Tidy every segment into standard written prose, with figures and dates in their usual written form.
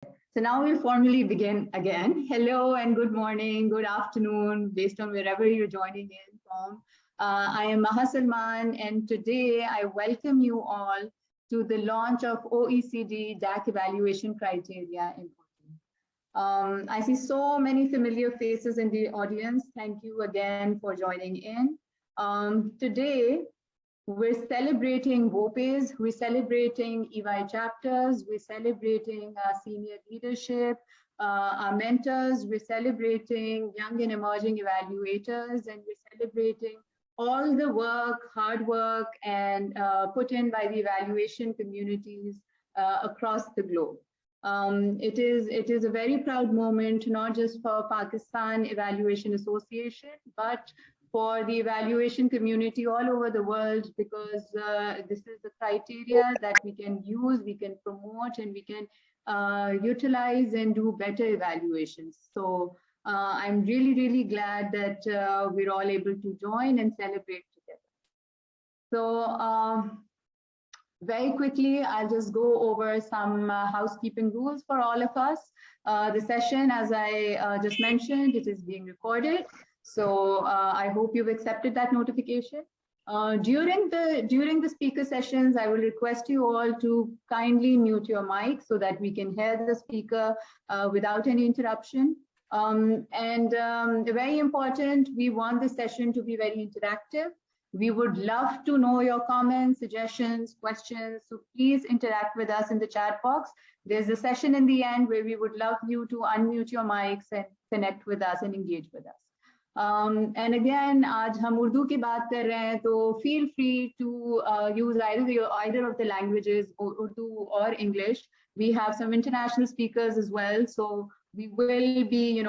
So now we'll formally begin again. Hello and good morning, good afternoon, based on wherever you're joining in from. I am Maha Salman, and today I welcome you all to the launch of OECD DAC evaluation criteria in Urdu. I see so many familiar faces in the audience. Thank you again for joining in. Today, we're celebrating VOPEs, we're celebrating EY chapters, we're celebrating our senior leadership, our mentors, we're celebrating young and emerging evaluators, and we're celebrating all the work, hard work, and put in by the evaluation communities across the globe. It is a very proud moment, not just for Pakistan Evaluation Association, but for the evaluation community all over the world, because this is the criteria that we can use, we can promote, and we can utilize and do better evaluations. So I'm really, really glad that we're all able to join and celebrate together. So very quickly, I'll just go over some housekeeping rules for all of us. The session, as I just mentioned, it is being recorded. So I hope you've accepted that notification. During the speaker sessions, I will request you all to kindly mute your mic so that we can hear the speaker without any interruption. Very important, we want the session to be very interactive. We would love to know your comments, suggestions, questions. So please interact with us in the chat box. There's a session in the end where we would love you to unmute your mics and connect with us and engage with us. And again, आज हम उर्दू की बात कर रहे हैं, तो feel free to use either of the languages, Urdu or English. We have some international speakers as well, so we will be,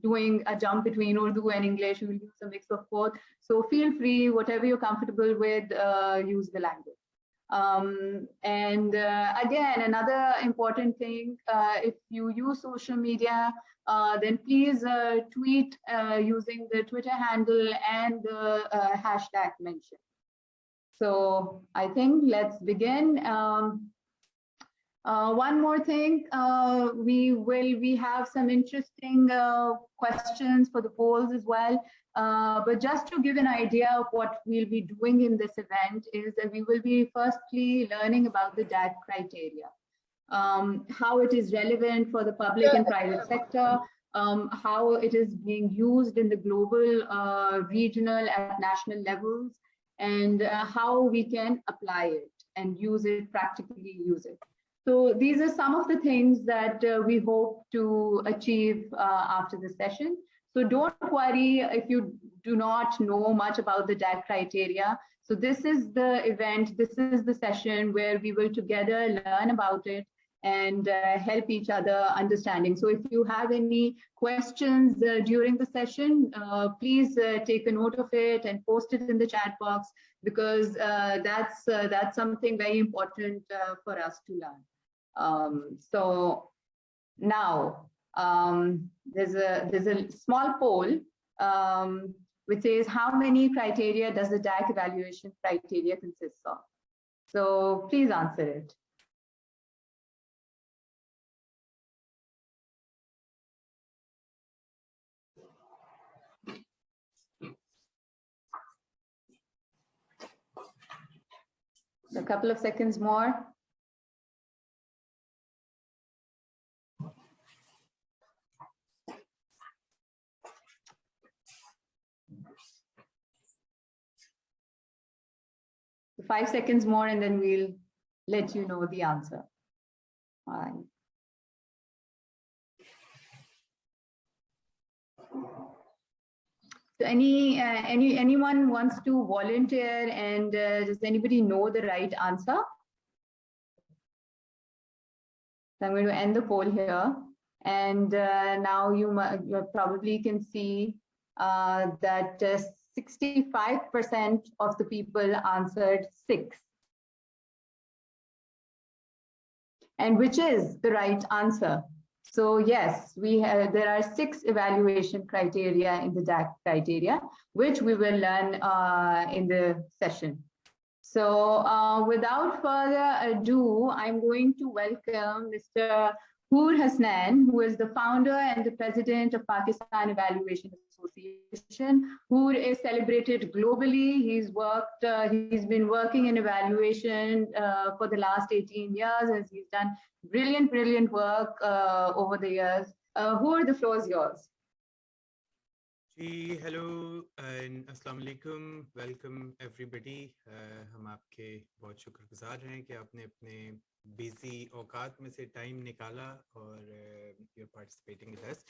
doing a jump between Urdu and English. We will use a mix of both. So feel free, whatever you're comfortable with, use the language. Again, another important thing, if you use social media, then please tweet using the Twitter handle and the hashtag mentioned. So I think let's begin. One more thing, we have some interesting questions for the polls as well. But just to give an idea of what we'll be doing in this event is that we will be firstly learning about the DAC criteria, how it is relevant for the public and private sector, how it is being used in the global, regional, and national levels, and how we can apply it and use it, practically use it. So these are some of the things that we hope to achieve after the session. So don't worry if you do not know much about the DAC criteria. So this is the event, this is the session where we will together learn about it and help each other understanding. So if you have any questions during the session, please take a note of it and post it in the chat box, because that's something very important for us to learn. So now there's a small poll which says, how many criteria does the DAC evaluation criteria consist of? So please answer it. A couple of seconds more. So 5 seconds more, and then we'll let you know the answer. All right. So anyone wants to volunteer, and does anybody know the right answer? So I'm going to end the poll here, and now you probably can see that 65% of the people answered 6. And which is the right answer? So yes, there are 6 evaluation criteria in the DAC criteria, which we will learn in the session. So without further ado, I'm going to welcome Mr. Hur Hasnain, who is the founder and the president of Pakistan Evaluation Association. Hur is celebrated globally. He's been working in evaluation for the last 18 years, as he's done brilliant work over the years. Hur, the floor is yours. जी hello and अस्सलाम वालेकुम welcome everybody हम आपके बहुत शुक्रगुजार हैं कि आपने अपने बिजी औकात में से टाइम निकाला और you are participating with us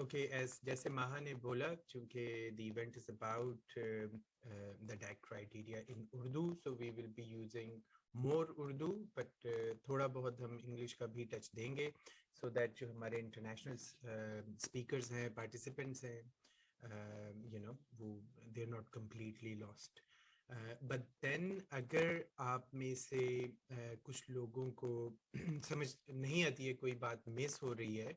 okay as जैसे माहा ने बोला क्योंकि the event is about the DAC criteria in Urdu so we will be using more Urdu but थोड़ा बहुत हम इंग्लिश का भी टच देंगे सो दैट जो हमारे इंटरनेशनल स्पीकर्स हैं पार्टिसिपेंट्स हैं you know they're not completely lost but then अगर आप में से कुछ लोगों को समझ नहीं आती है कोई बात मिस हो रही है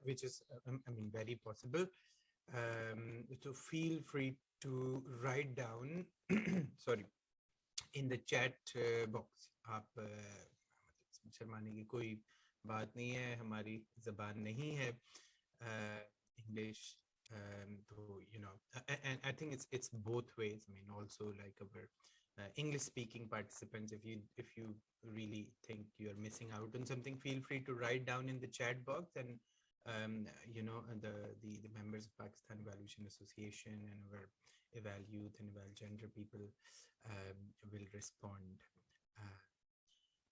which is I mean very possible so feel free to write down sorry in the chat box आप शर्माने की कोई बात नहीं है हमारी ज़बान नहीं है English so you know and I think it's both ways I mean also like our English speaking participants if you really think you're missing out on something feel free to write down in the chat box and you know the members of Pakistan Evaluation Association and our Eval Youth and Eval Gender people will respond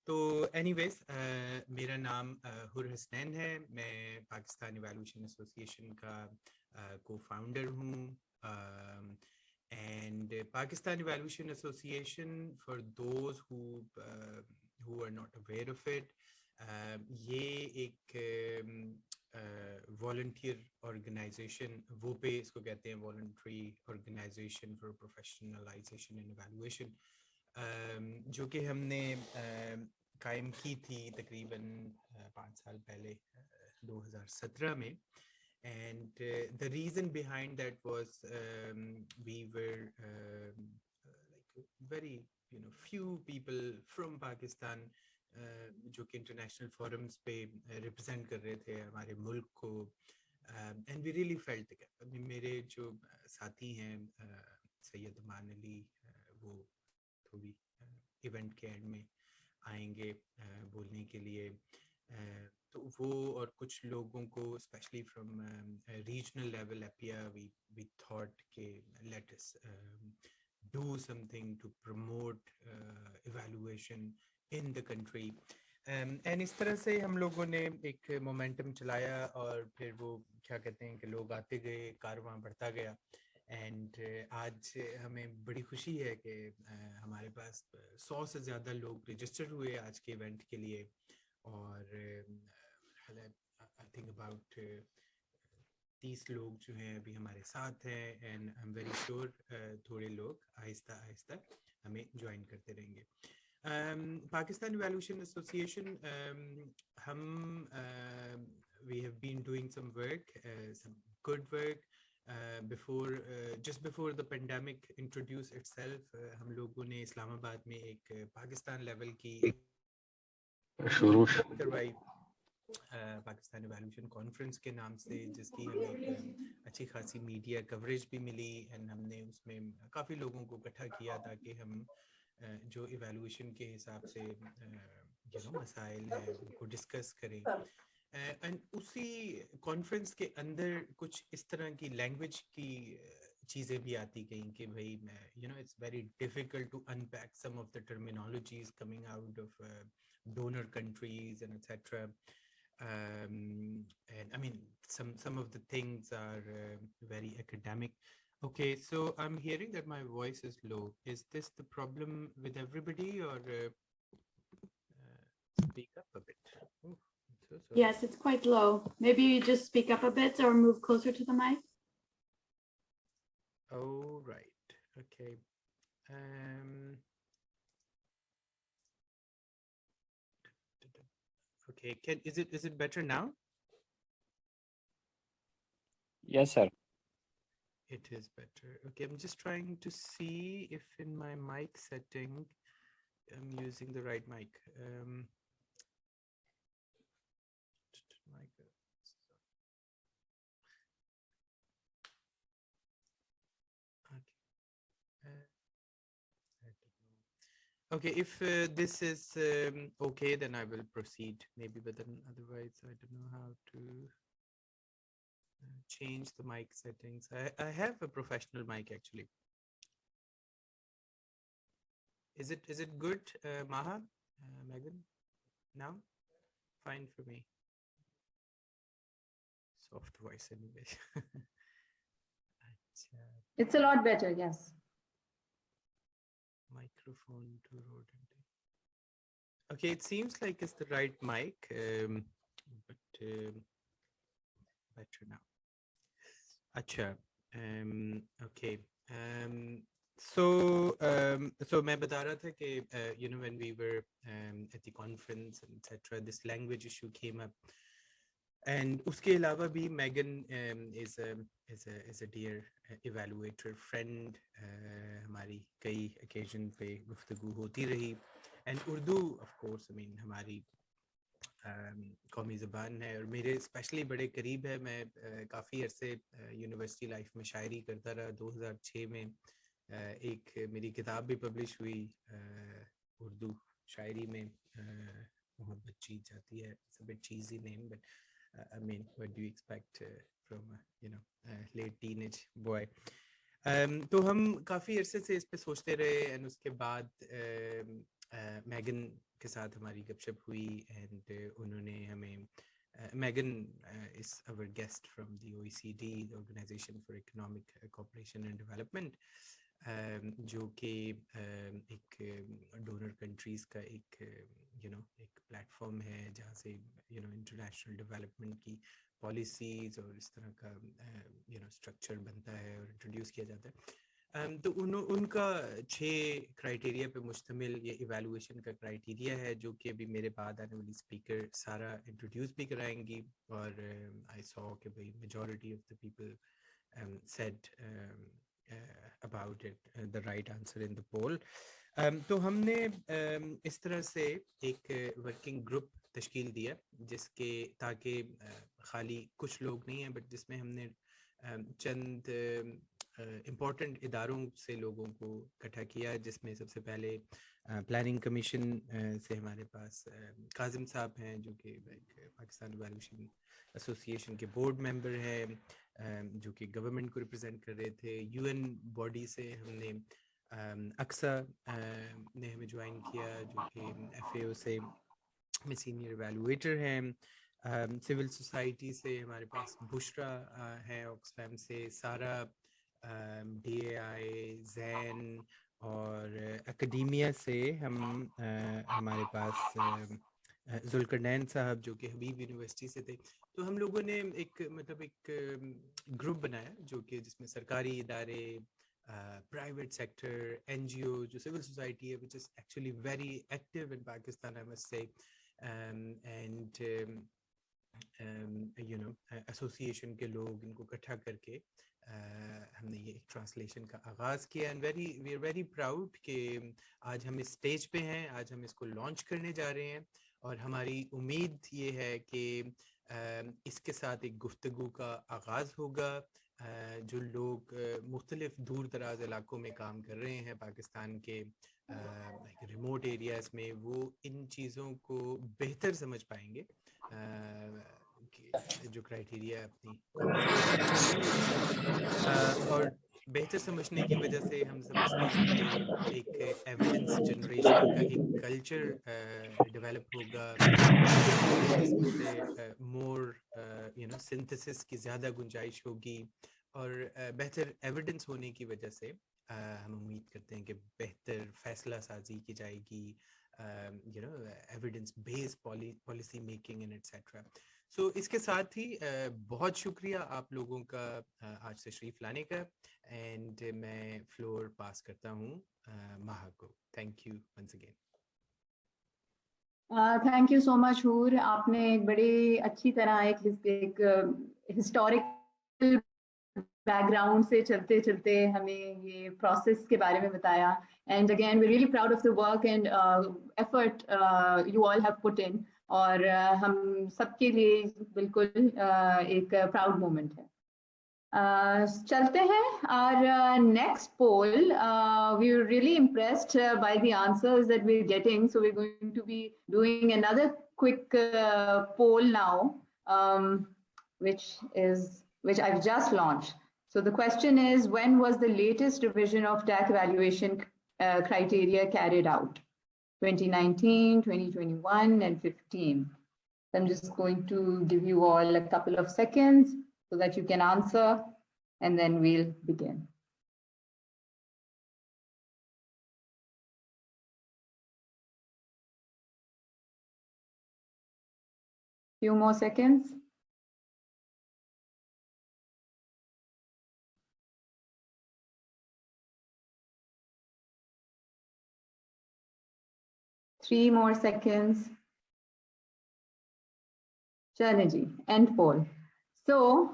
तो anyways मेरा नाम हुर हसनैन है मैं Pakistan evaluation association का co-founder हूँ and Pakistan Evaluation Association for those who are not aware of it ये एक volunteer organization वो पे इसको कहते हैं voluntary organization for professionalization and evaluation जो कि हमने कायम की थी तकरीबन 5 साल पहले 2017 में and the reason behind that was we were like very few people from Pakistan जो कि international forums पे represent कर रहे थे हमारे मुल्क को and we really felt it मेरे जो साथी हैं सैयद अमान अली वो थोड़ी इवेंट के एंड में आएंगे बोलने के लिए तो वो और कुछ लोगों को स्पेशली फ्रॉम रीजनल लेवल एपिया वी थॉट के let us do something to promote evaluation in the country and इस तरह से हम लोगों ने एक मोमेंटम चलाया और फिर वो क्या कहते हैं कि लोग आते गए कारवां बढ़ता गया एंड आज हमें बड़ी खुशी है कि हमारे पास 100 से ज़्यादा लोग रजिस्टर हुए आज के इवेंट के लिए और आई थिंक अबाउट 30 लोग जो हैं अभी हमारे साथ हैं and I am very sure थोड़े लोग आहिस्ता आहिस्ता हमें ज्वाइन करते रहेंगे पाकिस्तान इवैल्यूएशन एसोसिएशन हम we have been doing some work some good work just before the pandemic introduced itself हम लोगों ने इस्लामाबाद में एक पाकिस्तान लेवल की शुरू करवाई पाकिस्तान इवैल्यूएशन कॉन्फ्रेंस के नाम से जिसकी हमें अच्छी खासी मीडिया कवरेज भी मिली एंड हमने उसमें काफ़ी लोगों को इकट्ठा किया ताकि हम जो इवैल्यूएशन के हिसाब से मसाइल हैं उनको डिस्कस करें एंड उसी कॉन्फ्रेंस के अंदर कुछ इस तरह की लैंग्वेज की चीज़ें भी आती गई कि भाई it's very difficult to unpack some of the terminologies coming out of donor countries and etc. And I mean some of the things are very academic. Okay, so I'm hearing that my voice is low. Is this the problem with everybody or speak up a bit? Ooh. So yes, it's quite low. Maybe you just speak up a bit or move closer to the mic. Oh, right. Okay. Okay. Is it better now? Yes, sir. It is better. Okay. I'm just trying to see if in my mic setting I'm using the right mic. Okay, if this is okay, then I will proceed. Maybe, but then otherwise, I don't know how to change the mic settings. I have a professional mic actually. Is it good, Maha, Megan? Now, fine for me. Soft voice anyway. It's a lot better, yes. Microphone to rodent. Okay, it seems like it's the right mic, but better now. Acha. Okay. So मैं बता रहा था कि you know, when we were at the conference and etc., this language issue came up. And उसके अलावा भी Megan is a dear evaluator friend. हमारी कई occasion पे गुफ्तगू होती रही. And Urdu, of course, I mean, हमारी कौमी ज़बान है और मेरे स्पेशली बड़े करीब है. मैं काफ़ी अरसे यूनिवर्सिटी लाइफ में शायरी करता रहा. 2006 में एक मेरी किताब भी पब्लिश हुई उर्दू शायरी में. मोहब्बत जीत जाती है. It's a bit cheesy name, but I mean, what do you expect from you know, late teenage boy? तो हम काफ़ी अरसे से इस पे सोचते रहे. एंड उसके बाद मैगन के साथ हमारी गपशप हुई. एंड उन्होंने हमें Megan is our guest from the OECD, the Organization for Economic Cooperation and Development, जो कि एक डोनर कंट्रीज का एक एक प्लेटफॉर्म है जहाँ से इंटरनेशनल डेवलपमेंट की पॉलिसीज और इस तरह का स्ट्रक्चर बनता है और इंट्रोड्यूस किया जाता है. तो उनका 6 क्राइटेरिया पे मुश्तमिल ये इवैल्यूएशन का क्राइटेरिया है, जो कि अभी मेरे बाद आने वाली स्पीकर सारा इंट्रोड्यूस भी कराएंगी. और आई सॉ कि भाई majority of the people said about it, the right answer in the poll. तो हमने इस तरह से एक वर्किंग ग्रुप तश्कील दिया जिसके ताकि खाली कुछ लोग नहीं हैं, बट जिसमें हमने चंद इम्पोर्टेंट इदारों से लोगों को इकट्ठा किया. जिसमें सबसे पहले प्लानिंग कमीशन से हमारे पास काजिम साहब हैं, जो कि पाकिस्तान इवैल्यूएशन एसोसिएशन के बोर्ड मेंबर हैं, जो कि गवर्नमेंट को रिप्रेजेंट कर रहे थे. यूएन बॉडी से हमने अक्सा ने हमें ज्वाइन किया, जो कि एफएओ से में सीनियर इवैल्यूएटर हैं. सिविल सोसाइटी से हमारे पास बुशरा है, ऑक्सफैम से सारा, DAI, जैन, और एकेडमिया से हमारे पास जुल्करनैन साहब जो कि हबीब यूनिवर्सिटी से थे. तो हम लोगों ने एक ग्रुप बनाया जो कि जिसमें सरकारी इदारे, प्राइवेट सेक्टर, NGO, जो सिविल सोसाइटी है, which is actually very active in Pakistan, I must say, and association के लोग, इनको इकट्ठा करके हमने ये ट्रांसलेशन का आगाज़ किया. And we are very proud कि आज हम इस स्टेज पे हैं, आज हम इसको लॉन्च करने जा रहे हैं. और हमारी उम्मीद ये है कि इसके साथ एक गुफ्तगू का आगाज़ होगा. जो लोग मुख्तलिफ दूर दराज इलाकों में काम कर रहे हैं पाकिस्तान के रिमोट एरियाज़ में, वो इन चीज़ों को बेहतर समझ पाएंगे. जो क्राइटेरिया अपनी और बेहतर समझने की वजह से हम समझते हैं कि एक एविडेंस जनरेशन का एक कल्चर डेवलप होगा, जिसमें से मोर सिंथेसिस की ज़्यादा गुंजाइश होगी. और बेहतर एविडेंस होने की वजह से हम उम्मीद करते हैं कि बेहतर फैसला साजी की जाएगी, evidence based policy making and etcetera. So इसके साथ ही बहुत शुक्रिया आप लोगों का आज तशरीफ लाने का. एंड मैं फ्लोर पास करता हूँ माहा को. Thank you once again. Thank you so much Hoor. आपने एक बड़ी अच्छी तरह एक हिस्टोरिकल बैकग्राउंड से चलते चलते हमें ये प्रोसेस के बारे में बताया. And again we really proud of the work and effort you all have put in. और हम सबके लिए बिल्कुल एक प्राउड मोमेंट है. चलते हैं. Our next poll, we were really impressed by the answers that we're getting. So we're going to be doing another quick poll now, which I've just launched. So the question is, when was the latest revision of DAC evaluation criteria carried out? 2019, 2021, and 15. So I'm just going to give you all a couple of seconds so that you can answer, and then we'll begin. Few more seconds. Three more seconds. Chanaji, end poll. So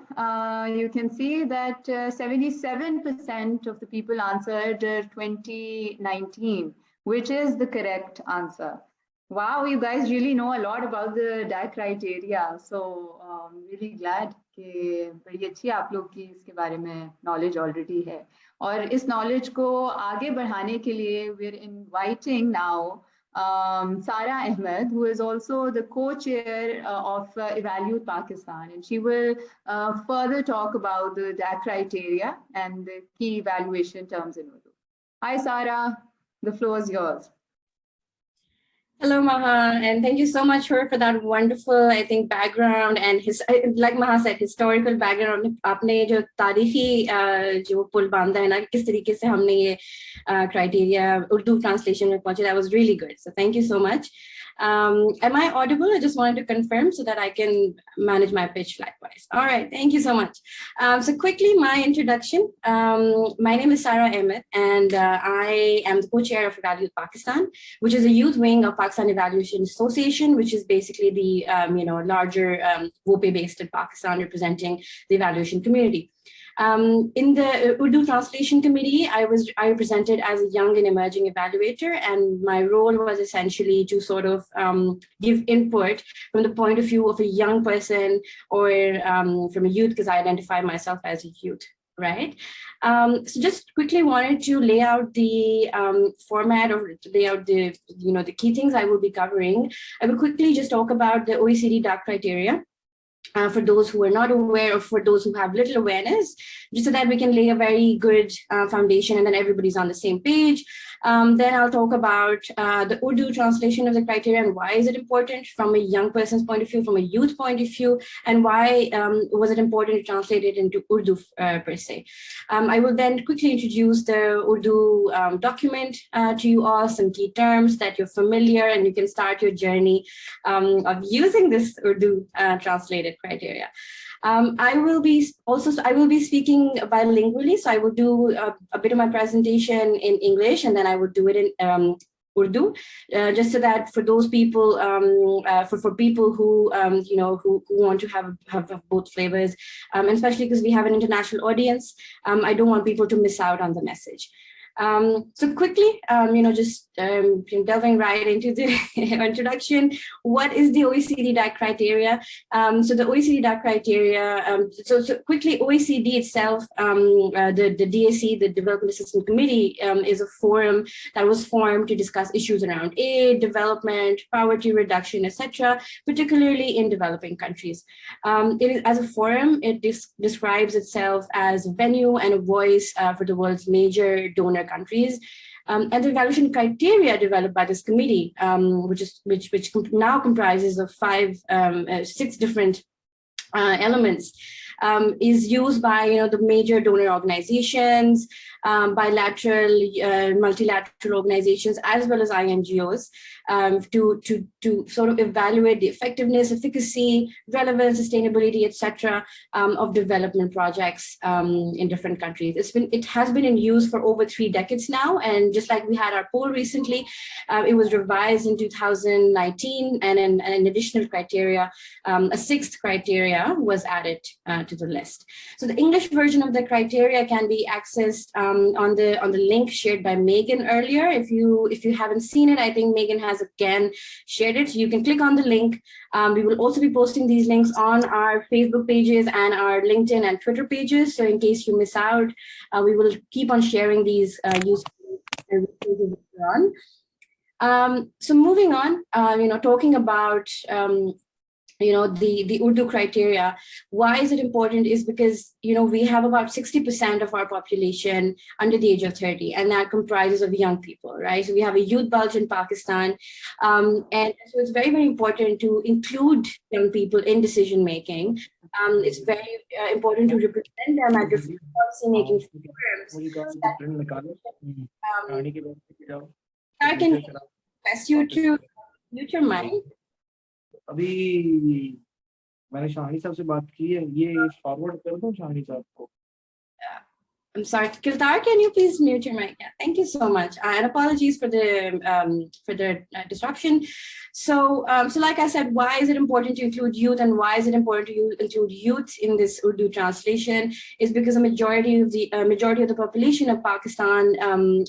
you can see that 77% of the people answered 2019, which is the correct answer. Wow, you guys really know a lot about the DAC criteria. So really glad कि बड़ी अच्छी आप लोग की इसके बारे में knowledge already है. और इस knowledge को आगे बढ़ाने के लिए we're inviting now Sara Ahmed, who is also the co-chair of Evaluate Pakistan, and she will further talk about the DAC criteria and the key evaluation terms in Urdu. Hi, Sara, the floor is yours. Hello, Maha, and thank you so much for that wonderful, I think, background and like Maha said, historical background. आपने जो तारीखी जो पुल बांधा है ना, किस तरीके से हमने ये criteria Urdu translation में पहुंचे, that was really good. So thank you so much. Am I audible? I just wanted to confirm so that I can manage my pitch likewise. All right, thank you so much. So quickly, my introduction. My name is Sara Ahmed, and I am the co-chair of Evaluate Pakistan, which is a youth wing of Pakistan Evaluation Association, which is basically the larger WOPE based in Pakistan, representing the evaluation community. In the Urdu Translation Committee, I represented as a young and emerging evaluator, and my role was essentially to sort of give input from the point of view of a young person or from a youth, because I identify myself as a youth, right? So just quickly wanted to lay out the format, or lay out the key things I will be covering. I will quickly just talk about the OECD DAC criteria. For those who are not aware, or for those who have little awareness, just so that we can lay a very good foundation and then everybody's on the same page. Then I'll talk about the Urdu translation of the criteria and why is it important from a young person's point of view, from a youth point of view, and why was it important to translate it into Urdu per se. I will then quickly introduce the Urdu document to you all, some key terms that you're familiar, and you can start your journey of using this Urdu translated criteria. I will be speaking bilingually, so I will do a bit of my presentation in English, and then I will do it in Urdu, just so that for those people, for people who who want to have both flavors, and especially because we have an international audience, I don't want people to miss out on the message. So quickly, just delving right into the introduction, what is the OECD DAC criteria? So the OECD DAC criteria, so quickly, OECD itself, the DAC, the Development Assistance Committee, is a forum that was formed to discuss issues around aid, development, poverty reduction, etc., particularly in developing countries. It is, as a forum, it describes itself as a venue and a voice for the world's major donor countries, and the evaluation criteria developed by this committee, which now comprises of 6 different elements, is used by the major donor organizations, bilateral, multilateral organizations, as well as INGOs, to sort of evaluate the effectiveness, efficacy, relevance, sustainability, etc., of development projects in different countries. It has been in use for over 3 decades now, and just like we had our poll recently, it was revised in 2019, and an additional criteria, a 6th criteria, was added to the list. So the English version of the criteria can be accessed on the link shared by Megan earlier. If you haven't seen it, I think Megan has again shared it. So you can click on the link. We will also be posting these links on our Facebook pages and our LinkedIn and Twitter pages. So in case you miss out, we will keep on sharing these useful links later on. So moving on, talking about the Urdu criteria. Why is it important is because, we have about 60% of our population under the age of 30, and that comprises of young people, right? So we have a youth bulge in Pakistan. And so it's very, very important to include young people in decision-making. It's very important to represent them at different policy-making forums. I can request you to mute your mic. अभी मैंने शाहिनी साहब से बात की है, ये forward कर दूं शाहिनी साहब को? I'm sorry, Kiltar, can you please mute your mic? Yeah, thank you so much. And apologies for the disruption. So like I said, why is it important to include youth, and why is it important to include youth in this Urdu translation? Is because a majority of the population of Pakistan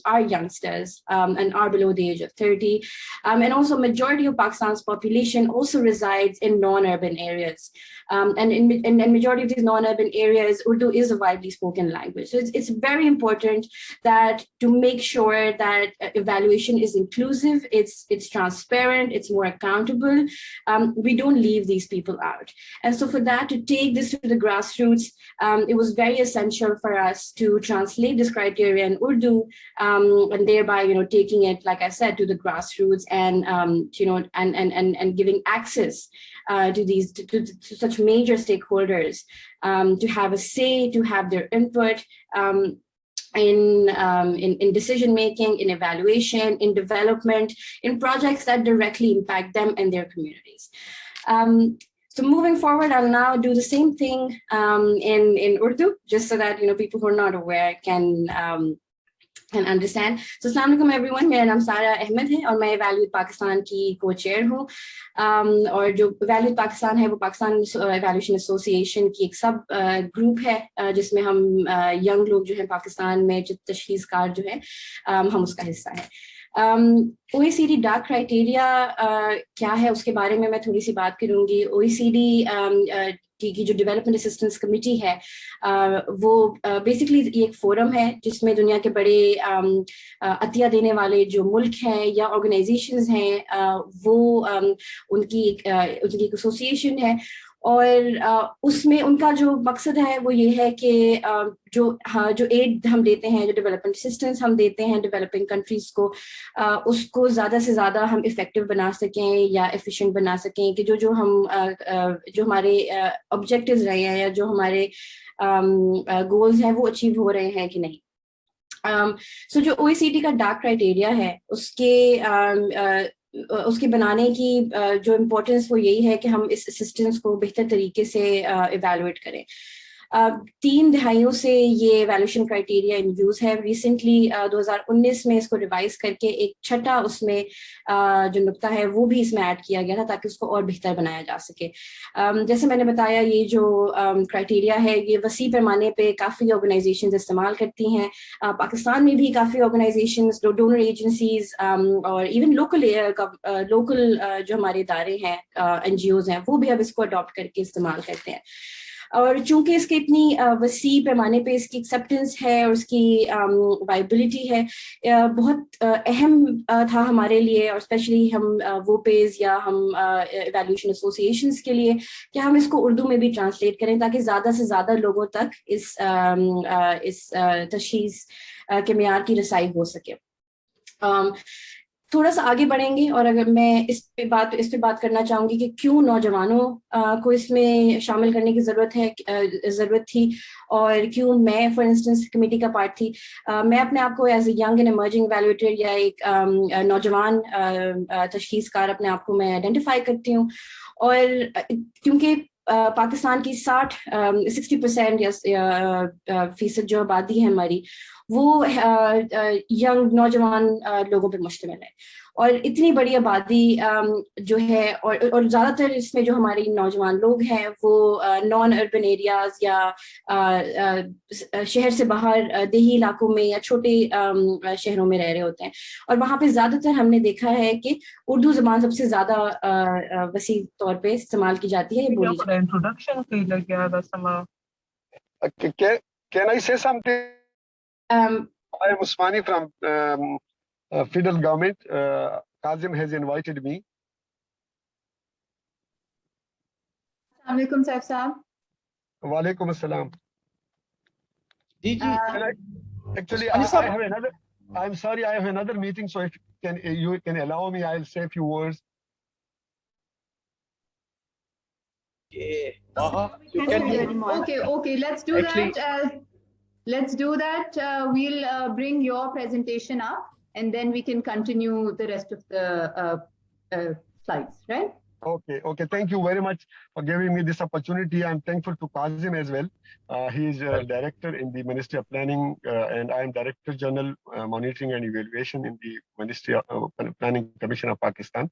are youngsters and are below the age of 30, and also majority of Pakistan's population also resides in non-urban areas. And in majority of these non-urban areas, Urdu is a widely spoken language. So it's very important that to make sure that evaluation is inclusive, it's transparent, it's more accountable. We don't leave these people out. And so for that, to take this to the grassroots, it was very essential for us to translate this criteria in Urdu, and thereby, taking it, like I said, to the grassroots and, and giving access to such major stakeholders to have a say, to have their input in decision making, in evaluation, in development, in projects that directly impact them and their communities. So moving forward, I'll now do the same thing in Urdu, just so that people who are not aware can understand. So Assalamu alaikum everyone, मेरा नाम सारा अहमद है और मैं valued Pakistan की को-चेयर हूँ, और जो वैल्यूड पाकिस्तान है वो पाकिस्तान एवैल्यूएशन एसोसिएशन की एक सब ग्रुप है जिसमें हम यंग लोग जो हैं पाकिस्तान में जो तशखीसकार जो हैं हम उसका हिस्सा है। OECD DAC क्राइटेरिया क्या है उसके बारे में मैं थोड़ी सी बात करूँगी। OECD की जो डेवलपमेंट असिस्टेंस कमेटी है वो बेसिकली एक फोरम है जिसमें दुनिया के बड़े अतिया देने वाले जो मुल्क हैं या ऑर्गेनाइजेशंस हैं वो उनकी एक एसोसिएशन है, और उसमें उनका जो मकसद है वो ये है कि जो एड हम देते हैं, जो डेवलपमेंट असिस्टेंस हम देते हैं डेवलपिंग कंट्रीज को, उसको ज़्यादा से ज़्यादा हम इफ़ेक्टिव बना सकें या एफिशिएंट बना सकें, कि जो हमारे ऑब्जेक्टिव्स रहे हैं या जो हमारे गोल्स हैं वो अचीव हो रहे हैं कि नहीं। सो जो OECD का डाक क्राइटेरिया है उसके बनाने की जो इम्पोर्टेंस वो यही है कि हम इस असिस्टेंस को बेहतर तरीके से इवैल्यूएट करें। 3 दहाइयों से ये एवैल्यूएशन क्राइटेरिया इन यूज़ है। रिसेंटली 2019 में इसको रिवाइज करके एक छठा उसमें जो नुक्ता है वो भी इसमें ऐड किया गया था ताकि उसको और बेहतर बनाया जा सके। जैसे मैंने बताया, ये जो क्राइटेरिया है ये वसी पैमाने पे काफ़ी ऑर्गेनाइजेशंस इस्तेमाल करती हैं। पाकिस्तान में भी काफ़ी ऑर्गेनाइजेशंस, डोनर एजेंसीज और इवन लोकल जो हमारे इदारे हैं, NGOs हैं, वो भी अब इसको अडॉप्ट करके इस्तेमाल करते हैं। और चूंकि इसके इतनी वसी पैमाने पे इसकी एक्सेप्टेंस है और इसकी वाइबिलिटी है, बहुत अहम था हमारे लिए, और स्पेशली हम वो पेज या हम एवैल्यूएशन एसोसिएशंस के लिए कि हम इसको उर्दू में भी ट्रांसलेट करें ताकि ज़्यादा से ज़्यादा लोगों तक इस तशखीस के मियार की रसाई हो सके। थोड़ा सा आगे बढ़ेंगे और अगर मैं इस पे बात करना चाहूँगी कि क्यों नौजवानों को इसमें शामिल करने की ज़रूरत थी और क्यों मैं फॉर इंस्टेंस कमेटी का पार्ट थी। मैं अपने आप को as a young and emerging evaluator या एक नौजवान तशखीसकार अपने आप को मैं आइडेंटिफाई करती हूँ, और क्योंकि पाकिस्तान की 60% या फीसद जो आबादी है हमारी, वो यंग नौजवान लोगों पर मुश्तमिल है। और इतनी बड़ी आबादी जो है और ज़्यादातर इसमें जो हमारी नौजवान लोग हैं वो नॉन अर्बन एरियाज या शहर से बाहर देही इलाकों में या छोटे शहरों में रह रहे होते हैं। और वहाँ पे ज़्यादातर हमने देखा है कि उर्दू ज़बान सबसे ज़्यादा वसी तौर पे इस्तेमाल की जाती है, बोली जाती है। Introduction Can I say something? I am Usmani from federal government. Kazim has invited me. Assalamu alaikum, Saif Saab. Walaikum assalam. Actually, I have another. I'm sorry, I have another meeting. So if you can allow me, I'll say a few words. Okay, let's do that. Let's do that. We'll bring your presentation up and then we can continue the rest of the slides, right? Okay. Thank you very much for giving me this opportunity. I'm thankful to Kazim as well. He is director in the Ministry of Planning, and I am Director General Monitoring and Evaluation in the Ministry of Planning Commission of Pakistan.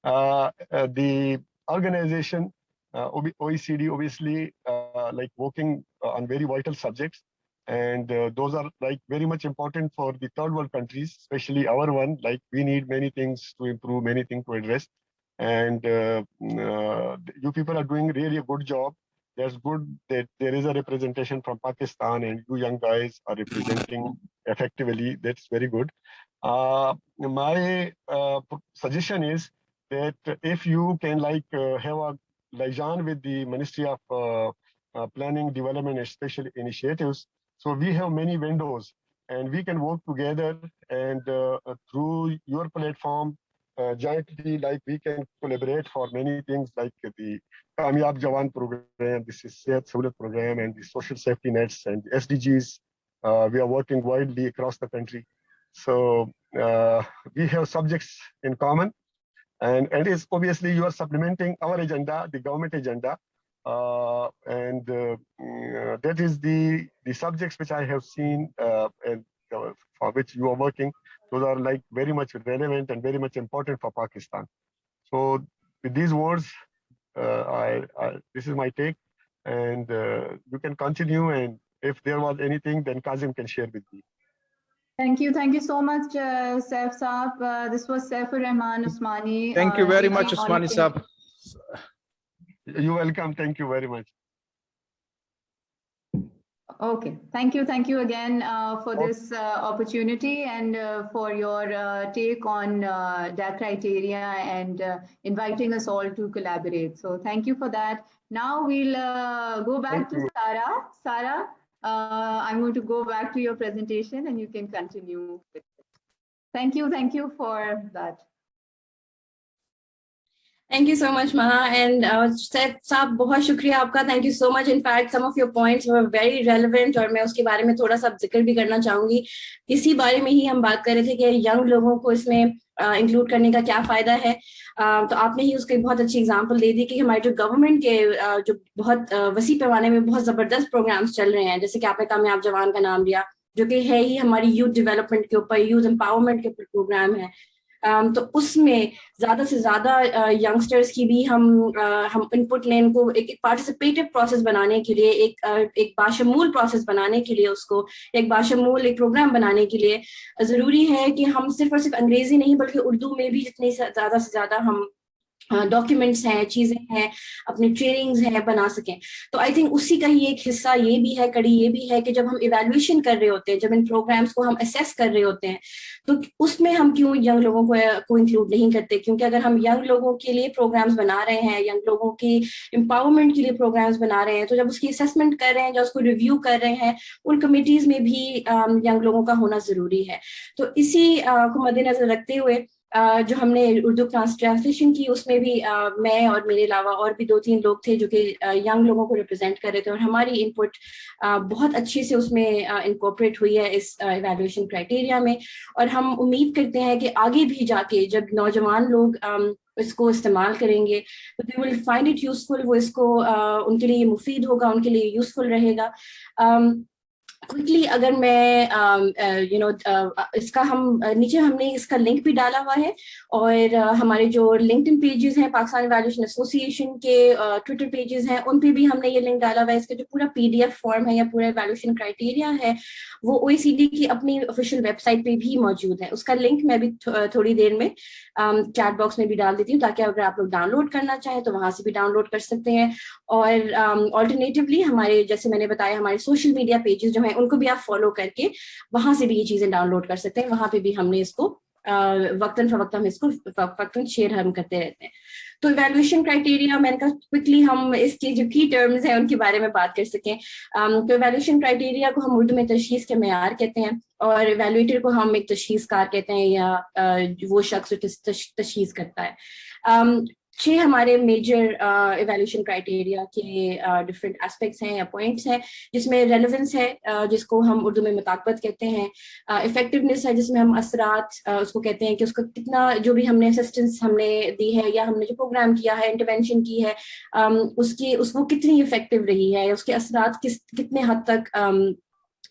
The organization OECD obviously like working on very vital subjects, and those are like very much important for the third world countries, especially our one. Like we need many things to improve, many things to address, and you people are doing really a good job. That's good that there is a representation from Pakistan and you young guys are representing effectively. That's very good. My suggestion is that if you can like have a liaison with the Ministry of Planning, Development, and Special Initiatives. So we have many vendors and we can work together, and through your platform, jointly, like we can collaborate for many things like the Kamyab Jawan program, this is Sehat Sahulat program, and the social safety nets and the SDGs. We are working widely across the country. So we have subjects in common, and it's obviously you are supplementing our agenda, the government agenda. And that is the subjects which I have seen and for which you are working. Those are like very much relevant and very much important for Pakistan. So with these words, this is my take, and you can continue, and if there was anything, then Kazim can share with me. Thank you so much, Saif Saab. This was Saifur Rahman Usmani. Thank you very much, Usmani Saab. You're welcome. Thank you very much. Okay, thank you again for this opportunity and for your take on DAC criteria and inviting us all to collaborate. So thank you for that. Now we'll go back to Sarah. Sarah, I'm going to go back to your presentation and you can continue with it. Thank you for that. Thank you so much, Maha, and Saif Saab, बहुत शुक्रिया आपका. Thank you so much. In fact, some of your points were very relevant और मैं उसके बारे में थोड़ा सा जिक्र भी करना चाहूँगी. इसी बारे में ही हम बात कर रहे थे कि यंग लोगों को इसमें इंक्लूड करने का क्या फायदा है. तो आपने ही उसकी बहुत अच्छी एग्जांपल दे दी कि हमारे जो गवर्नमेंट के जो बहुत वसी पैमाने में बहुत ज़बरदस्त प्रोग्राम्स चल रहे हैं, जैसे कि आपने कामयाब जवान का नाम लिया, जो कि है ही हमारी यूथ डेवलपमेंट के ऊपर, यूथ एम्पावरमेंट के ऊपर प्रोग्राम है. तो उसमें ज़्यादा से ज़्यादा यंगस्टर्स की भी हम इनपुट लें, उनको एक पार्टिसिपेटिव प्रोसेस बनाने के लिए, एक बाशमूल प्रोसेस बनाने के लिए, उसको एक बाशमूल एक प्रोग्राम बनाने के लिए ज़रूरी है कि हम सिर्फ और सिर्फ अंग्रेजी नहीं बल्कि उर्दू में भी जितनी ज़्यादा से ज़्यादा हम डॉक्यूमेंट्स हैं, चीज़ें हैं, अपनी ट्रेनिंग्स हैं बना सकें. तो आई थिंक उसी का ही एक हिस्सा ये भी है, कड़ी ये भी है कि जब हम इवैल्यूएशन कर रहे होते हैं, जब इन प्रोग्राम्स को हम असेस कर रहे होते हैं, तो उसमें हम क्यों यंग लोगों को इंक्लूड नहीं करते. क्योंकि अगर हम यंग लोगों के लिए प्रोग्राम्स बना रहे हैं, यंग लोगों की एम्पावरमेंट के लिए प्रोग्राम्स बना रहे हैं, तो जब उसकी असेसमेंट कर रहे हैं, जब उसको रिव्यू कर रहे हैं, उन कमिटीज़ में भी यंग लोगों का होना ज़रूरी है. तो इसी को मद्देनजर रखते हुए जो हमने उर्दू ट्रांसलेशन की, उसमें भी मैं और मेरे अलावा और भी 2-3 लोग थे जो कि यंग लोगों को रिप्रेजेंट कर रहे थे, और हमारी इनपुट बहुत अच्छे से उसमें इनकॉर्पोरेट हुई है इस इवैल्यूएशन क्राइटेरिया में. और हम उम्मीद करते हैं कि आगे भी जाके जब नौजवान लोग इसको इस्तेमाल करेंगे तो they will find it useful, वो इसको उनके लिए मुफीद होगा, उनके लिए यूजफुल रहेगा. Quickly اگر میں اس کا ہم نیچے ہم نے اس کا لنک بھی ڈالا ہوا ہے, اور ہمارے جو لنکڈ ان پیجز ہیں پاکستان ایویلویشن ایسوسیشن کے, ٹویٹر پیجز ہیں, ان پہ بھی ہم نے یہ لنک ڈالا ہوا ہے. اس کا جو پورا PDF فارم ہے یا پورا ایویلویشن کرائٹیریا ہے وہ OECD کی اپنی آفیشیل ویب سائٹ پہ بھی موجود ہے. اس کا لنک میں بھی تھوڑی دیر میں چیٹ باکس میں بھی ڈال دیتی ہوں, تاکہ اگر آپ لوگ ڈاؤن لوڈ کرنا چاہیں تو وہاں سے بھی ڈاؤن لوڈ کر سکتے ہیں. اور آلٹرنیٹیولی ہمارے, جیسے میں نے بتایا, ہمارے سوشل میڈیا پیجز جو ہیں ان کو بھی آپ فالو کر کے وہاں سے بھی یہ چیزیں ڈاؤن لوڈ کر سکتے ہیں. وہاں پہ بھی ہم نے اس کو وقتاً فوقتاً ہم اس کو وقتاً شیئر ہم کرتے رہتے ہیں. تو ایویلویشن کرائٹیریا میں نے کہا کوئکلی ہم اس کے جو کی ٹرمز ہیں ان کے بارے میں بات کر سکیں. تو ایویلویشن کرائٹیریا کو ہم اردو میں تشخیص کے معیار کہتے ہیں, اور ایویلویٹر کو ہم ایک تشخیص کار کہتے ہیں, یا وہ شخص جو تشخیص کرتا ہے. 6 ہمارے میجر ایویلویشن کرائٹیریا کے ڈفرینٹ اسپیکٹس ہیں یا پوائنٹس ہیں, جس میں ریلیونس ہے جس کو ہم اردو میں مطابقت کہتے ہیں, افیکٹونیس ہے جس میں ہم اثرات اس کو کہتے ہیں کہ اس کا کتنا, جو بھی ہم نے اسسٹنس ہم نے دی ہے یا ہم نے جو پروگرام کیا ہے, انٹرونشن کی ہے, اس کو کتنی افیکٹو رہی ہے, اس کے اثرات کتنے حد تک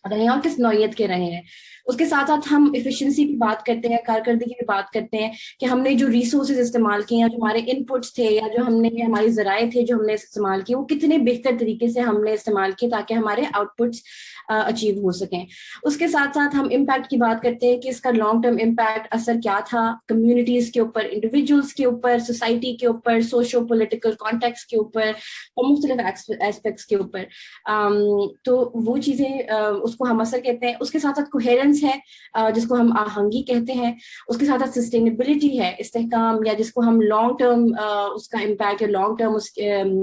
رہے ہیں اور کس نوعیت کے رہے ہیں. اس کے ساتھ ساتھ ہم ایفیشنسی کی بات کرتے ہیں, کارکردگی کی بات کرتے ہیں کہ ہم نے جو ریسورسز استعمال کیے ہیں, جو ہمارے ان پٹس تھے یا جو ہم نے ہمارے ذرائع تھے جو ہم نے استعمال کیے, وہ کتنے بہتر طریقے سے ہم نے استعمال کیے تاکہ ہمارے آؤٹ پٹس اچیو ہو سکیں. اس کے ساتھ ساتھ ہم امپیکٹ کی بات کرتے ہیں کہ اس کا لانگ ٹرم امپیکٹ اثر کیا تھا کمیونٹیز کے اوپر, انڈیویجولس کے اوپر, سوسائٹی کے اوپر, سوشو پولیٹیکل کانٹیکس کے اوپر اور مختلف ایسپیکٹس کے اوپر. تو وہ چیزیں اس کو ہم اثر کہتے ہیں. اس کے ساتھ ساتھ کوہیرنس ہے جس کو ہم آہنگی کہتے ہیں. اس کے ساتھ ساتھ سسٹینیبلٹی ہے, استحکام, یا جس کو ہم لانگ ٹرم اس کا امپیکٹ یا لانگ ٹرم اس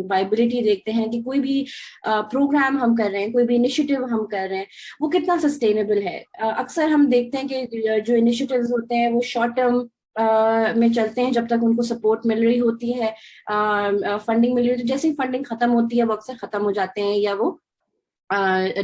وائبلٹی دیکھتے ہیں کہ کوئی بھی پروگرام ہم کر رہے ہیں, کوئی بھی انیشیٹو ہم کر رہے ہیں, وہ کتنا سسٹینیبل ہے. اکثر ہم دیکھتے ہیں کہ جو انیشیٹوز ہوتے ہیں وہ شارٹ ٹرم میں چلتے ہیں جب تک ان کو سپورٹ مل رہی ہوتی ہے, فنڈنگ مل رہی ہوتی ہے. جیسے ہی فنڈنگ ختم ہوتی ہے وہ اکثر ختم ہو جاتے ہیں یا وہ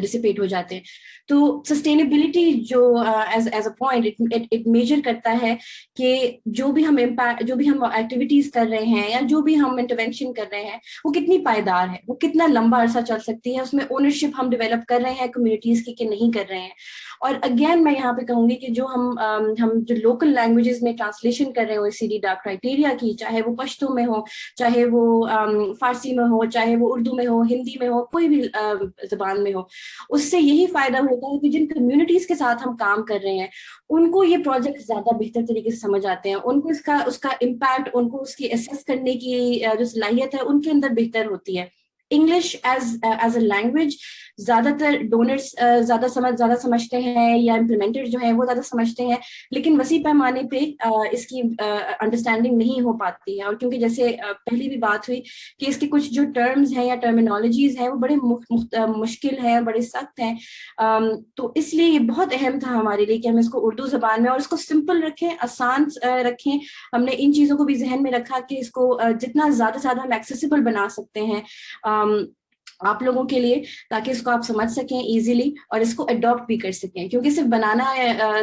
ڈسپیٹ ہو جاتے ہیں. تو سسٹینیبلٹی جو as a point it measure کرتا ہے کہ جو بھی ہم ایکٹیویٹیز کر رہے ہیں یا جو بھی ہم انٹرونشن کر رہے ہیں وہ کتنی پائیدار ہے, وہ کتنا لمبا عرصہ چل سکتی ہے, اس میں اونرشپ ہم ڈیولپ کر رہے ہیں کمیونٹیز کی کہ نہیں کر رہے ہیں. اور اگین میں یہاں پہ کہوں گی کہ جو ہم جو لوکل لینگویجز میں ٹرانسلیشن کر رہے ہیں OECD DAC کرائٹیریا کی, چاہے وہ پشتو میں ہو, چاہے وہ فارسی میں ہو, چاہے وہ اردو میں ہو, ہندی میں ہو, کوئی بھی زبان میں ہو, اس سے یہی فائدہ ہوتا ہے کہ جن کمیونٹیز کے ساتھ ہم کام کر رہے ہیں ان کو یہ پروجیکٹ زیادہ بہتر طریقے سے سمجھ آتے ہیں, ان کو اس کا امپیکٹ, ان کو اس کی اسیس کرنے کی جو صلاحیت ہے ان کے اندر بہتر ہوتی ہے. انگلش ایز اے لینگویج زیادہ تر ڈونرس زیادہ سمجھتے ہیں یا امپلیمنٹر جو ہیں وہ زیادہ سمجھتے ہیں, لیکن وسیع پیمانے پہ اس کی انڈرسٹینڈنگ نہیں ہو پاتی ہے. اور کیونکہ جیسے پہلی بھی بات ہوئی کہ اس کے کچھ جو ٹرمز ہیں یا ٹرمینالوجیز ہیں وہ بڑے مشکل ہیں, بڑے سخت ہیں, تو اس لیے یہ بہت اہم تھا ہمارے لیے کہ ہم اس کو اردو زبان میں اور اس کو سمپل رکھیں, آسان رکھیں. ہم نے ان چیزوں کو بھی ذہن میں رکھا کہ اس کو جتنا زیادہ سے زیادہ ہم ایکسیسیبل بنا سکتے ہیں آپ لوگوں کے لیے, تاکہ اس کو آپ سمجھ سکیں ایزیلی اور اس کو اڈاپٹ بھی کر سکیں. کیونکہ صرف بنانا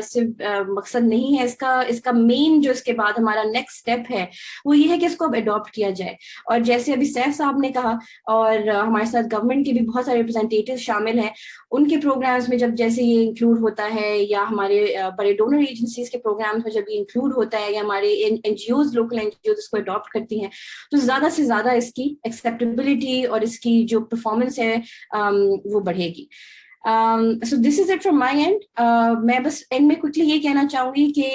صرف مقصد نہیں ہے, اس کا مین جو اس کے بعد ہمارا نیکسٹ اسٹیپ ہے وہ یہ ہے کہ اس کو اب اڈاپٹ کیا جائے. اور جیسے ابھی سیف صاحب نے کہا, اور ہمارے ساتھ گورنمنٹ کے بھی بہت سارے ریپرزینٹیٹیو شامل ہیں, ان کے پروگرامز میں جب جیسے یہ انکلوڈ ہوتا ہے یا ہمارے بڑے ڈونر ایجنسیز کے پروگرامز میں جب یہ انکلوڈ ہوتا ہے یا ہمارے NGOs لوکل NGOs اس کو اڈاپٹ کرتی ہیں, تو زیادہ سے زیادہ اس کی ایکسیپٹیبلٹی اور اس کی جو پرفارمنس ہے وہ بڑھے گی. So this is it from my end. میں بس اینڈ میں کوئکلی یہ کہنا چاہوں گی کہ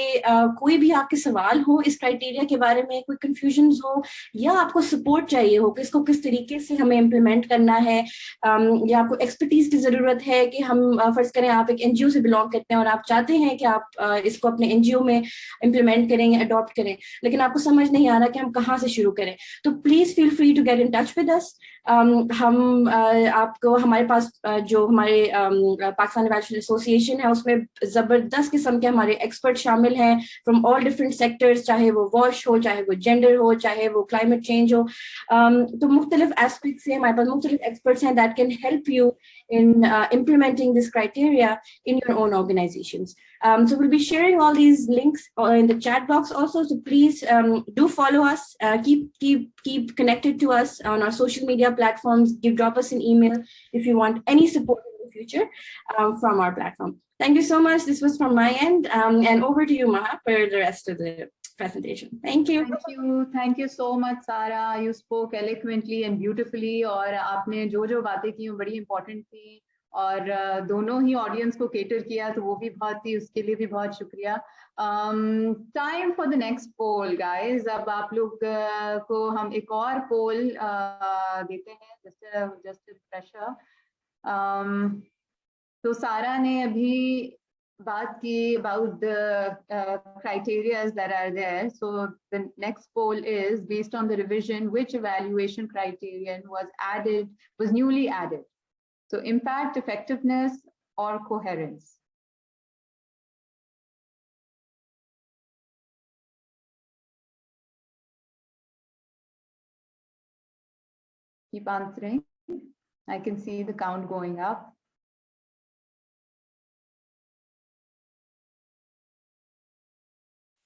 کوئی بھی آپ کے سوال ہو اس کرائٹیریا کے بارے میں, کوئی کنفیوژنز ہو یا آپ کو سپورٹ چاہیے ہو کہ اس کو کس طریقے سے ہمیں امپلیمنٹ کرنا ہے, یا آپ کو ایکسپرٹیز کی ضرورت ہے کہ ہم فرض کریں آپ ایک NGO سے بلانگ کرتے ہیں اور آپ چاہتے ہیں کہ آپ اس کو اپنے NGO میں امپلیمنٹ کریں یا اڈاپٹ کریں, لیکن آپ کو سمجھ نہیں آ رہا کہ ہم کہاں سے شروع کریں, تو please feel free to get in touch with us. ہم آپ کو ہمارے پاس جو ہمارے پاکستان ایویلویشن ایسوسیشن ہے اس میں زبردست قسم کے ہمارے ایکسپرٹ شامل ہیں فرام آل ڈفرنٹ سیکٹرز, چاہے وہ واش ہو, چاہے وہ جینڈر ہو, چاہے وہ کلائمیٹ چینج ہو, تو مختلف ایسپیکٹس ہیں ہمارے پاس, مختلف ایکسپرٹس ہیں that can help you in implementing this criteria in your own organizations. So we'll be sharing all these links in the chat box also. So please do follow us. Keep connected to us on our social media platforms. Drop us an email if you want any support in the future from our platform. Thank you so much. This was from my end. And over to you, Maha, for the rest of the presentation. Thank you. Thank you so much, Sara. You spoke eloquently and beautifully. और आपने जो बातें की वो बड़ी important थी और दोनों ही audience को cater किया तो वो भी बहुत थी, उसके लिए भी बहुत शुक्रिया. Time for the next poll, guys. अब आप लोग को हम एक और poll देते हैं, just a refresher. तो सारा ने अभी बात की about the criteria that are there. So the next poll is based on the revision, which evaluation criterion was newly added? So impact, effectiveness, or coherence? Keep answering. I can see the count going up.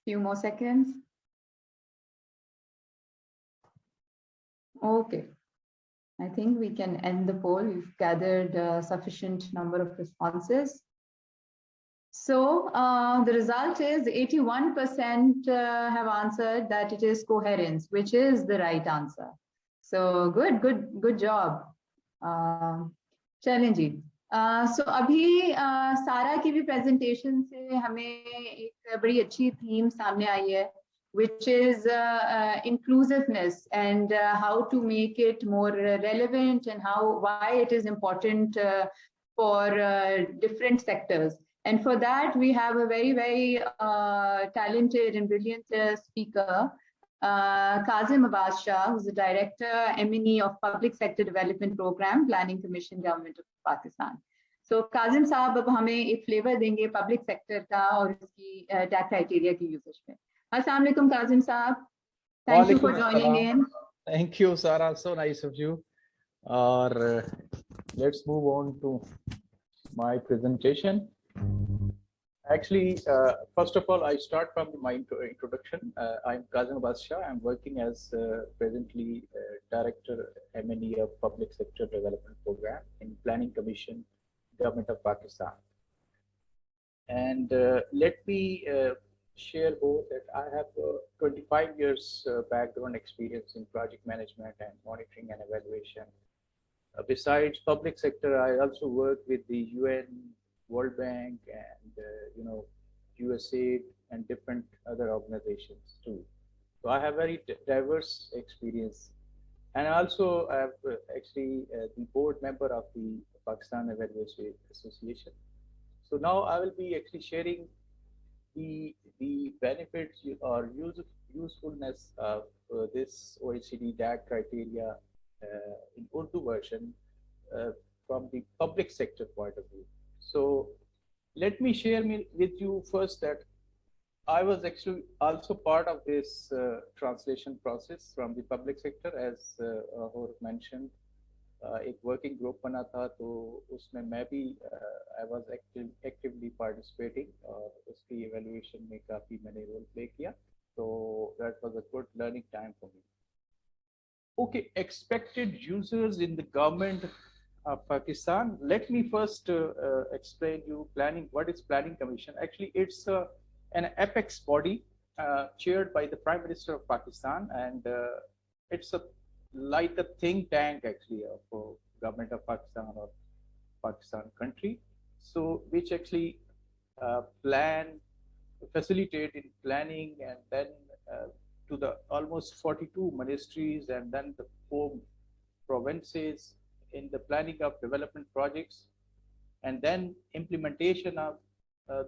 Few more seconds. Okay. I think we can end the poll. We've gathered a sufficient number of responses. So the result is 81% have answered that it is coherence, which is the right answer. So good job. Challenging. So अभी सारा की भी presentation से हमें एक बड़ी अच्छी theme सामने आई है, which is inclusiveness and how to make it more relevant and why it is important for different sectors. And for that, we have a very talented and brilliant speaker, Kazim Abbas Shah, who's the Director, M&E of Public Sector Development Program, Planning Commission, Government of Pakistan. So Kazim साहब अब हमें एक flavor देंगे public sector का और इसकी DAC criteria की usage में. Assalamu alaikum, Kazim saab. Thank you for joining in. Thank you, Sara. So nice of you. Let's move on to my presentation. Actually, first of all, I start from my introduction. I'm Kazim Abbas Shah. I'm working as presently Director M&E of Public Sector Development Program in Planning Commission, Government of Pakistan. And let me share both that I have 25 years background experience in project management and monitoring and evaluation. Besides public sector, I also work with the UN, World Bank, and USA and different other organizations too. So I have very diverse experience, and also I have actually the board member of the Pakistan Evaluation Association. So now I will be actually sharing the benefits or usefulness of this OECD DAC criteria in Urdu version from the public sector point of view. So let me share with you first that I was actually also part of this translation process from the public sector, as Rahul mentioned. एक working group बना था तो उसमें मैं भी I was actively participating और उसकी evaluation में काफ़ी मैंने रोल प्ले किया, तो that was a good learning time for me. Okay, expected users in the government of Pakistan. Let me first explain you planning. What is Planning Commission? Actually, it's an apex body chaired by the Prime Minister of Pakistan, and it's like a think tank actually for government of Pakistan or Pakistan country. So which actually facilitate in planning, and then to the almost 42 ministries and then the 4 provinces in the planning of development projects, and then implementation of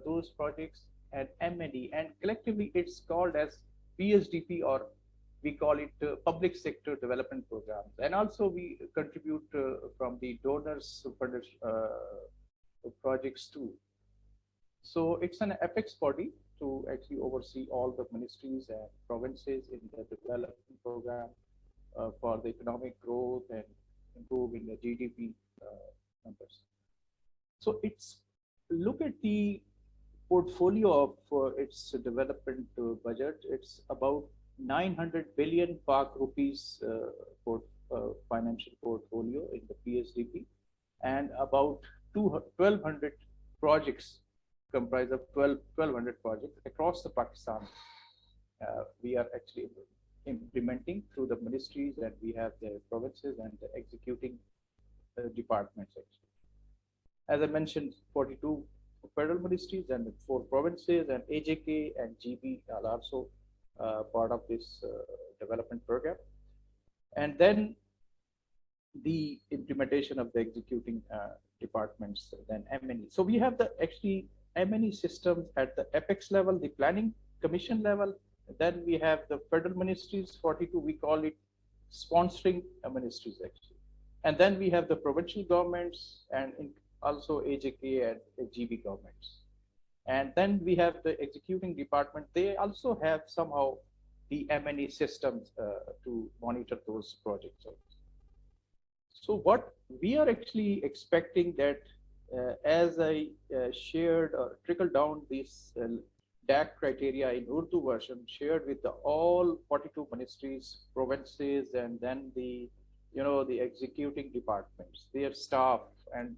those projects and M&E, and collectively it's called as PSDP, or we call it public sector development programs. And also we contribute from the donors projects too. So it's an apex body to actually oversee all the ministries and provinces in the development program for the economic growth and improving the GDP numbers. So it's look at the portfolio of its development budget. It's about 900 billion Pak rupees financial portfolio in the PSDP, and about 1,200 projects, comprised of 1,200 projects across the Pakistan. We are actually implementing through the ministries, and we have the provinces and the executing departments actually. As I mentioned, 42 federal ministries and 4 provinces, and AJK and GB are also part of this development program. And then the implementation of the executing departments, then M&E. So we have the actually M&E systems at the apex level, the planning commission level. Then we have the federal ministries, 42, we call it sponsoring ministries actually. And then we have the provincial governments and also AJK and GB governments. And then we have the executing department. They also have somehow the M&E systems to monitor those projects. So what we are actually expecting that as I shared or trickled down this DAC criteria in Urdu version, shared with the all 42 ministries, provinces, and then the the executing departments, their staff, and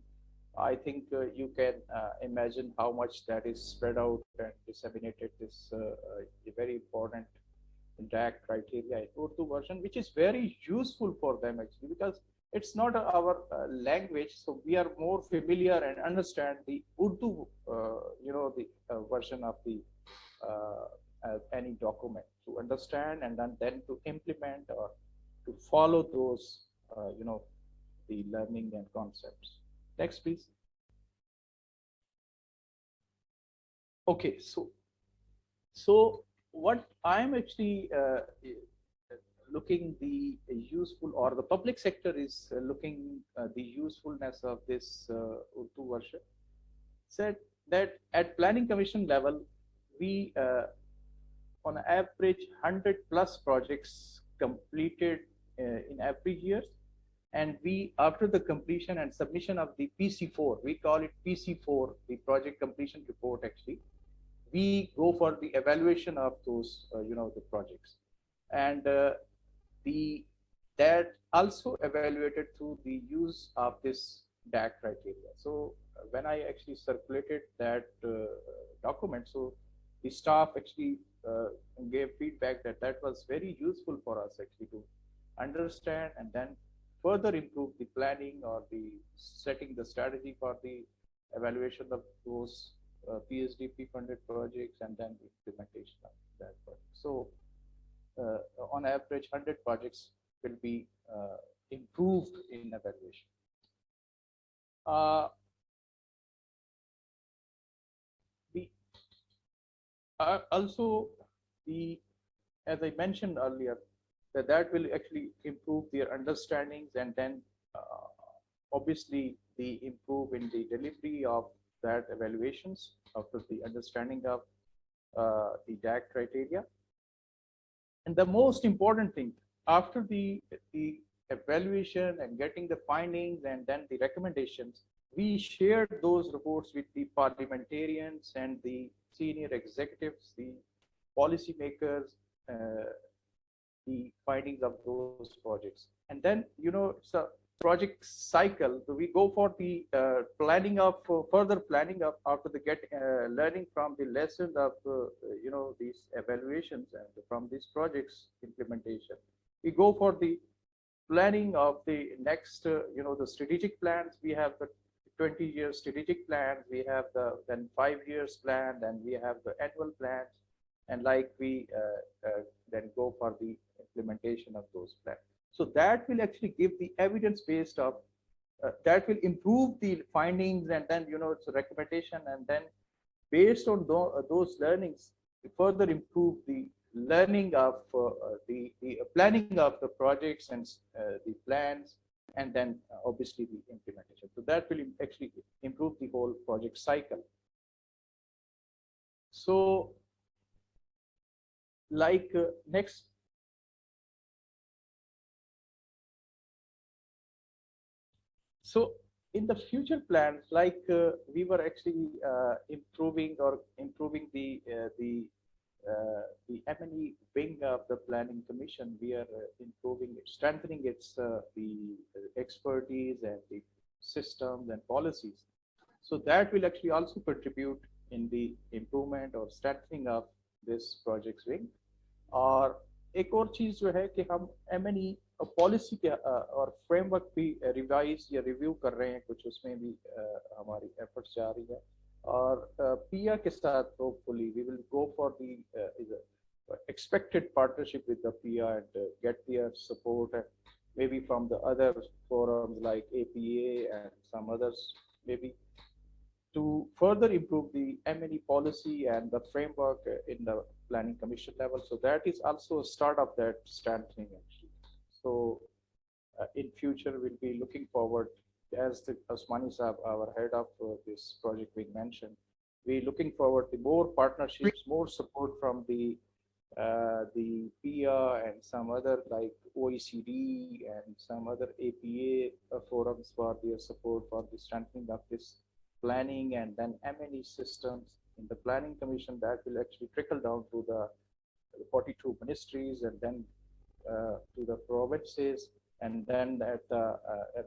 I think you can imagine how much that is spread out and disseminated. This very important DAC criteria in Urdu version, which is very useful for them actually, because it's not our language, so we are more familiar and understand the Urdu, the version of the any document to understand, and then to implement or to follow those, the learning and concepts. Next, please. Okay, so what I'm actually looking the useful, or the public sector is looking the usefulness of this Urdu version, said that at planning commission level, we on average 100+ projects completed in every year. And we, after the completion and submission of the PC4, we call it PC4, the project completion report actually, we go for the evaluation of those, the projects. And that also evaluated through the use of this DAC criteria. So when I actually circulated that document, so the staff actually gave feedback that that was very useful for us actually to understand and then further improve the planning or the setting the strategy for the evaluation of those PSDP funded projects and then the implementation of that project. So on average 100 projects will be improved in evaluation. Also as I mentioned earlier, that will actually improve their understandings, and then obviously the improve in the delivery of that evaluations after the understanding of the DAC criteria. And the most important thing, after the evaluation and getting the findings and then the recommendations, we shared those reports with the parliamentarians and the senior executives, the policymakers, the findings of those projects. And then, it's a project cycle. So we go for the planning of further planning of after the learning from the lessons of these evaluations and from these projects implementation. We go for the planning of the next, the strategic plans. We have the 20-year strategic plans. We have the then 5 years plan, and we have the annual plans, and like we then go for the implementation of those plans. So that will actually give the evidence based of that will improve the findings, and then it's a recommendation, and then based on those learnings, further improve the learning of the planning of the projects and the plans, and then obviously the implementation. So that will actually improve the whole project cycle. So like next. So in the future plans, like we were actually improving the M&E wing of the planning commission. We are improving it, strengthening its the expertise and the systems and policies. So that will actually also contribute in the improvement or strengthening of this project's wing. और एक और चीज जो है कि हम M&E policy के और फ्रेमवर्क भी रिवाइज या रिव्यू कर रहे हैं, कुछ उसमें भी हमारी एफर्ट्स जा रही है. और पिया के साथ hopefully we will go for the expected partnership with the PIA and get their support, maybe from the other forums like APA and some others, maybe to further improve the M&E policy and the framework in the planning commission level. So that is also a start of that strengthening actually. So in future, we'll be looking forward, as the Osmani Saab, our head of this project we mentioned, we're looking forward to more partnerships, more support from the PIA and some other like OECD and some other APA forums for their support for the strengthening of this planning and then M&E systems in the planning commission that will actually trickle down to the 42 ministries and then to the provinces and then at the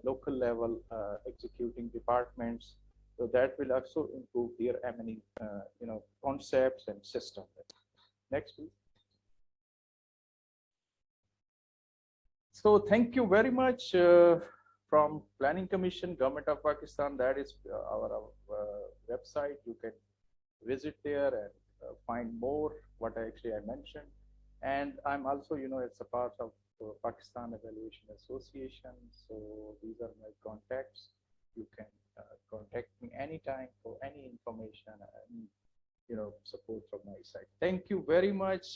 local level executing departments. So that will also improve their M&E concepts and systems. Next, please. So thank you very much from Planning Commission, Government of Pakistan. That is our website. You can visit there and find more what I mentioned. And I'm also, it's a part of Pakistan Evaluation Association. So these are my contacts. You can contact me anytime for any information and support from my side. Thank you very much.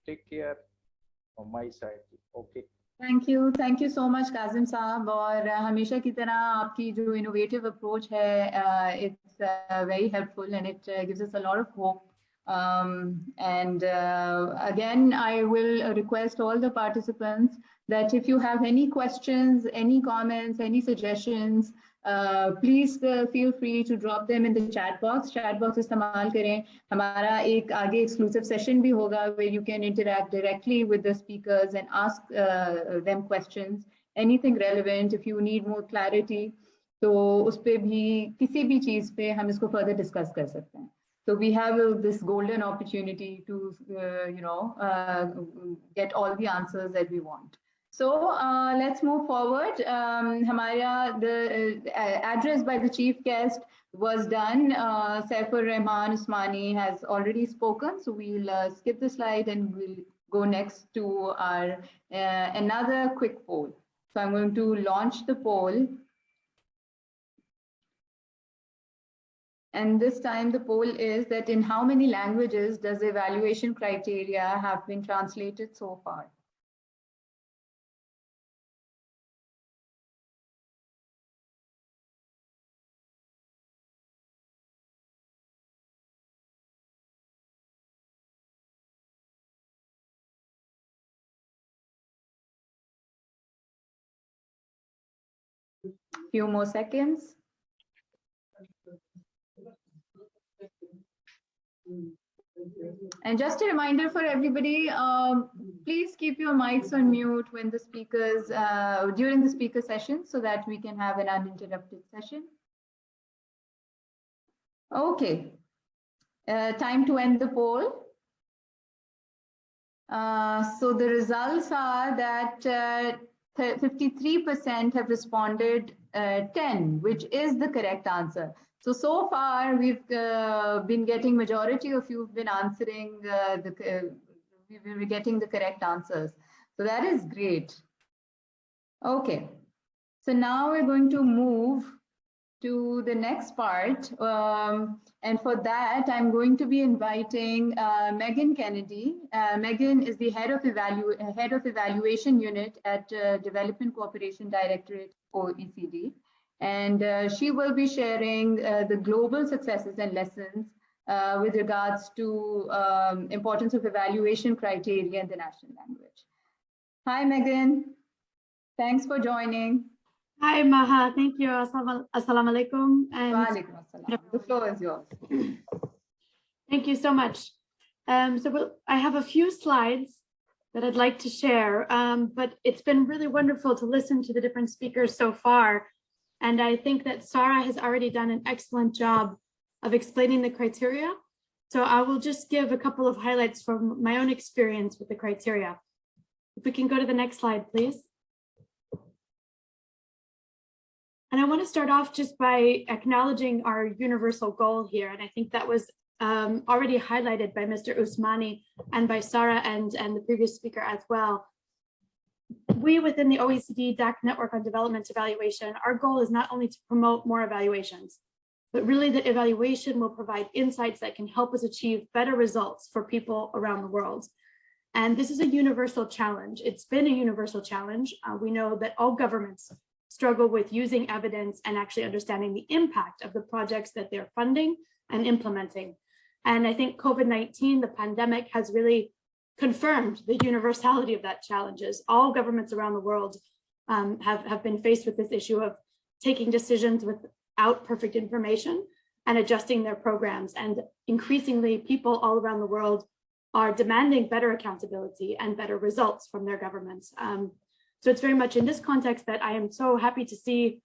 Take care from my side. Okay. Thank you so much Kazim साहब. और हमेशा की तरह आपकी जो innovative approach है, it's very helpful and it gives us a lot of hope. And again, I will request all the participants that if you have any questions, any comments, any suggestions, please feel free to drop them in the chat box. Chat box इस्तेमाल करें. हमारा एक आगे exclusive session भी होगा where you can interact directly with the speakers and ask them questions, anything relevant. If you need more clarity, तो उस पे भी किसी भी चीज पे हम इसको further discuss कर सकते हैं. So we have this golden opportunity to get all the answers that we want. So let's move forward. The address by the chief guest was done. Saifur Rahman Usmani has already spoken. So we'll skip the slide and we'll go next to our another quick poll. So I'm going to launch the poll. And this time the poll is that in how many languages does the evaluation criteria have been translated so far? Few more seconds. And just a reminder for everybody, please keep your mics on mute when the speakers, during the speaker session so that we can have an uninterrupted session. Okay, time to end the poll. So the results are that 53% have responded 10, which is the correct answer. So far we've been getting majority of you've been answering we've been getting the correct answers. So that is great. Okay, so now we're going to move to the next part. And for that, I'm going to be inviting Megan Kennedy. Megan is the head of evaluation unit at Development Cooperation Directorate, OECD. And she will be sharing the global successes and lessons with regards to importance of evaluation criteria in the national language. Hi, Megan. Thanks for joining. Hi, Maha. Thank you. Assalamu alaikum. Wa alaikum assalam. The floor is yours. Thank you so much. I have a few slides that I'd like to share, but it's been really wonderful to listen to the different speakers so far. And I think that Sarah has already done an excellent job of explaining the criteria. So I will just give a couple of highlights from my own experience with the criteria. If we can go to the next slide, please. And I want to start off just by acknowledging our universal goal here. And I think that was already highlighted by Mr. Usmani and by Sarah and the previous speaker as well. We within the OECD DAC Network on Development Evaluation, our goal is not only to promote more evaluations, but really that evaluation will provide insights that can help us achieve better results for people around the world. And this is a universal challenge. It's been a universal challenge. We know that all governments struggle with using evidence and actually understanding the impact of the projects that they're funding and implementing. And I think COVID-19, the pandemic, has really confirmed the universality of that challenges. All governments around the world have been faced with this issue of taking decisions without perfect information and adjusting their programs. And increasingly, people all around the world are demanding better accountability and better results from their governments. So it's very much in this context that I am so happy to see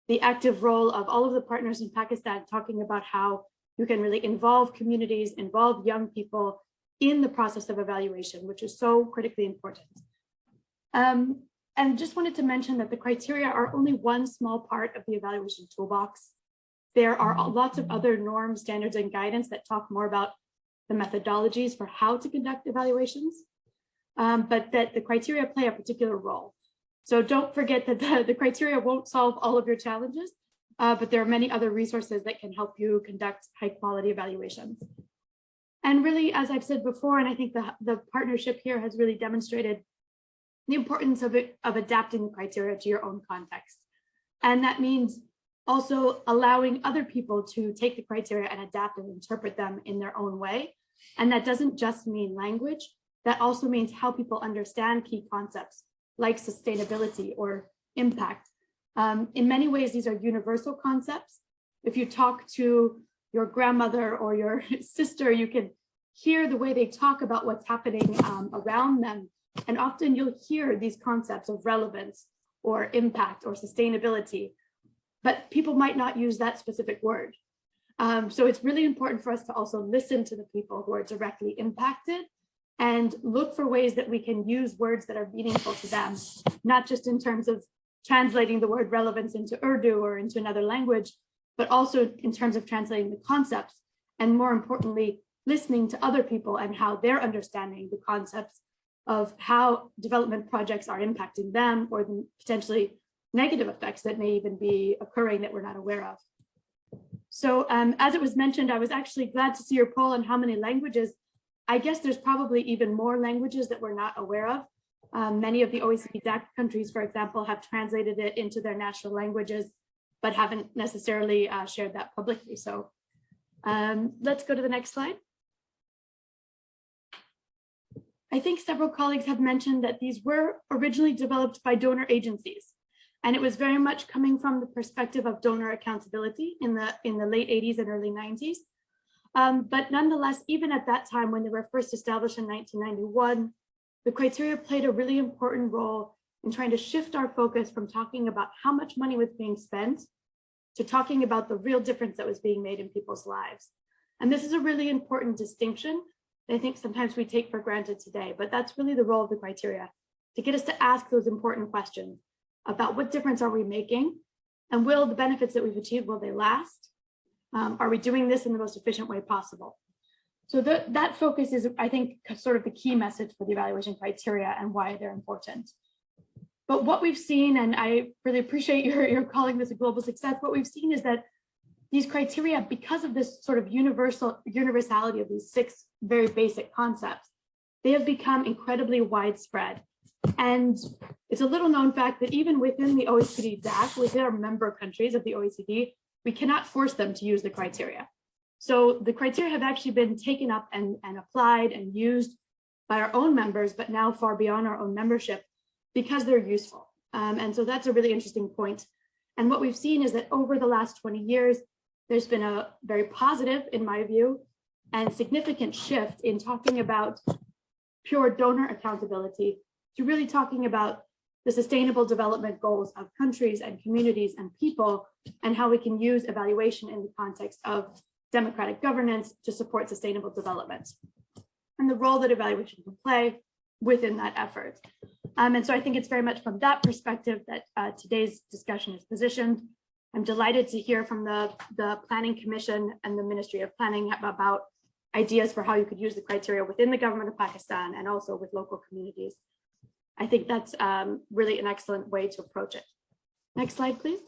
the active role of all of the partners in Pakistan talking about how you can really involve communities, involve young people in the process of evaluation, which is so critically important. And just wanted to mention that the criteria are only one small part of the evaluation toolbox. There are lots of other norms, standards, and guidance that talk more about the methodologies for how to conduct evaluations, but that the criteria play a particular role. So don't forget that the criteria won't solve all of your challenges, but there are many other resources that can help you conduct high quality evaluations. And really, as I've said before, and I think the partnership here has really demonstrated the importance of adapting the criteria to your own context. And that means also allowing other people to take the criteria and adapt and interpret them in their own way. And that doesn't just mean language, that also means how people understand key concepts like sustainability or impact. In many ways, these are universal concepts. If you talk to your grandmother or your sister, you can hear the way they talk about what's happening around them. And often you'll hear these concepts of relevance or impact or sustainability, but people might not use that specific word. So it's really important for us to also listen to the people who are directly impacted and look for ways that we can use words that are meaningful to them, not just in terms of translating the word relevance into Urdu or into another language, but also in terms of translating the concepts, and more importantly, listening to other people and how they're understanding the concepts of how development projects are impacting them, or the potentially negative effects that may even be occurring that we're not aware of. So as it was mentioned, I was actually glad to see your poll on how many languages. I guess there's probably even more languages that we're not aware of. Many of the OECD DAC countries, for example, have translated it into their national languages, but haven't necessarily shared that publicly. So let's go to the next slide. I think several colleagues have mentioned that these were originally developed by donor agencies, and it was very much coming from the perspective of donor accountability in the late 80s and early 90s. But nonetheless, even at that time, when they were first established in 1991, the criteria played a really important role in trying to shift our focus from talking about how much money was being spent to talking about the real difference that was being made in people's lives. And this is a really important distinction that I think sometimes we take for granted today, but that's really the role of the criteria, to get us to ask those important questions about what difference are we making, and will the benefits that we've achieved, will they last? Are we doing this in the most efficient way possible? So that focus is, I think, sort of the key message for the evaluation criteria and why they're important. But what we've seen, and I really appreciate your calling this a global success, what we've seen is that these criteria, because of this sort of universality of these 6 very basic concepts, they have become incredibly widespread. And it's a little known fact that even within the OECD DAC, within our member countries of the OECD, we cannot force them to use the criteria. So the criteria have actually been taken up and applied and used by our own members, but now far beyond our own membership, because they're useful. And so that's a really interesting point. And what we've seen is that over the last 20 years, there's been a very positive, in my view, and significant shift in talking about pure donor accountability to really talking about the sustainable development goals of countries and communities and people, and how we can use evaluation in the context of democratic governance to support sustainable development, and the role that evaluation can play within that effort. And so I think it's very much from that perspective that today's discussion is positioned. I'm delighted to hear from the Planning Commission and the Ministry of Planning about ideas for how you could use the criteria within the government of Pakistan and also with local communities. I think that's really an excellent way to approach it. Next slide, please.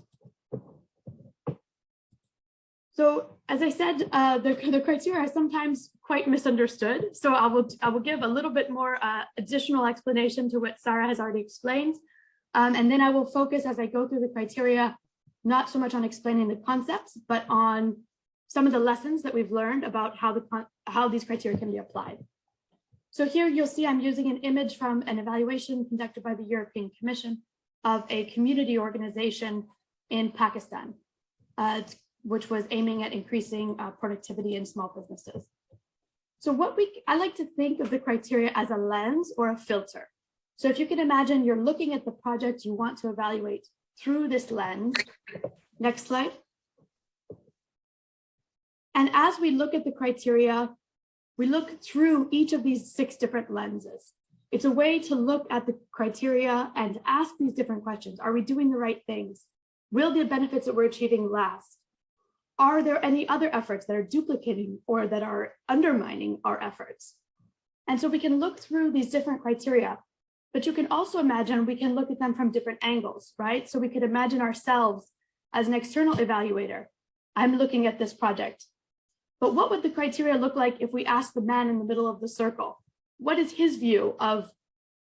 So as I said, the criteria are sometimes quite misunderstood. So I will give a little bit more additional explanation to what Sarah has already explained. And then I will focus as I go through the criteria, not so much on explaining the concepts, but on some of the lessons that we've learned about how these criteria can be applied. So here you'll see I'm using an image from an evaluation conducted by the European Commission of a community organization in Pakistan, which was aiming at increasing productivity in small businesses. So I like to think of the criteria as a lens or a filter. So if you can imagine you're looking at the project you want to evaluate through this lens. Next slide. And as we look at the criteria, we look through each of these 6 different lenses. It's a way to look at the criteria and ask these different questions. Are we doing the right things? Will the benefits that we're achieving last? Are there any other efforts that are duplicating or that are undermining our efforts? And so we can look through these different criteria, but you can also imagine we can look at them from different angles, right? So we could imagine ourselves as an external evaluator. I'm looking at this project. But what would the criteria look like if we asked the man in the middle of the circle? What is his view of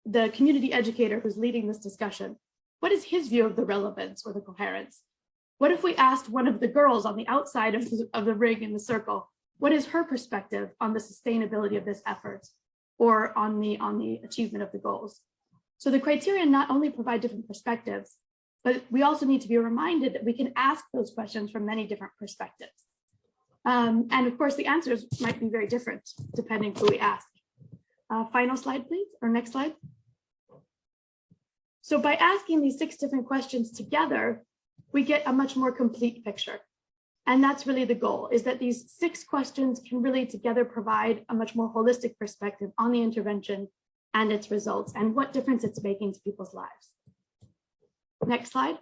the community educator who's leading this discussion? What is his view of the relevance or the coherence? What if we asked one of the girls on the outside of the ring in the circle, what is her perspective on the sustainability of this effort or on the achievement of the goals? So the criteria not only provide different perspectives, but we also need to be reminded that we can ask those questions from many different perspectives. And of course, the answers might be very different depending who we ask. Final slide, please, or next slide. So by asking these 6 different questions together, we get a much more complete picture. And that's really the goal, is that these 6 questions can really together provide a much more holistic perspective on the intervention and its results and what difference it's making to people's lives. Next slide.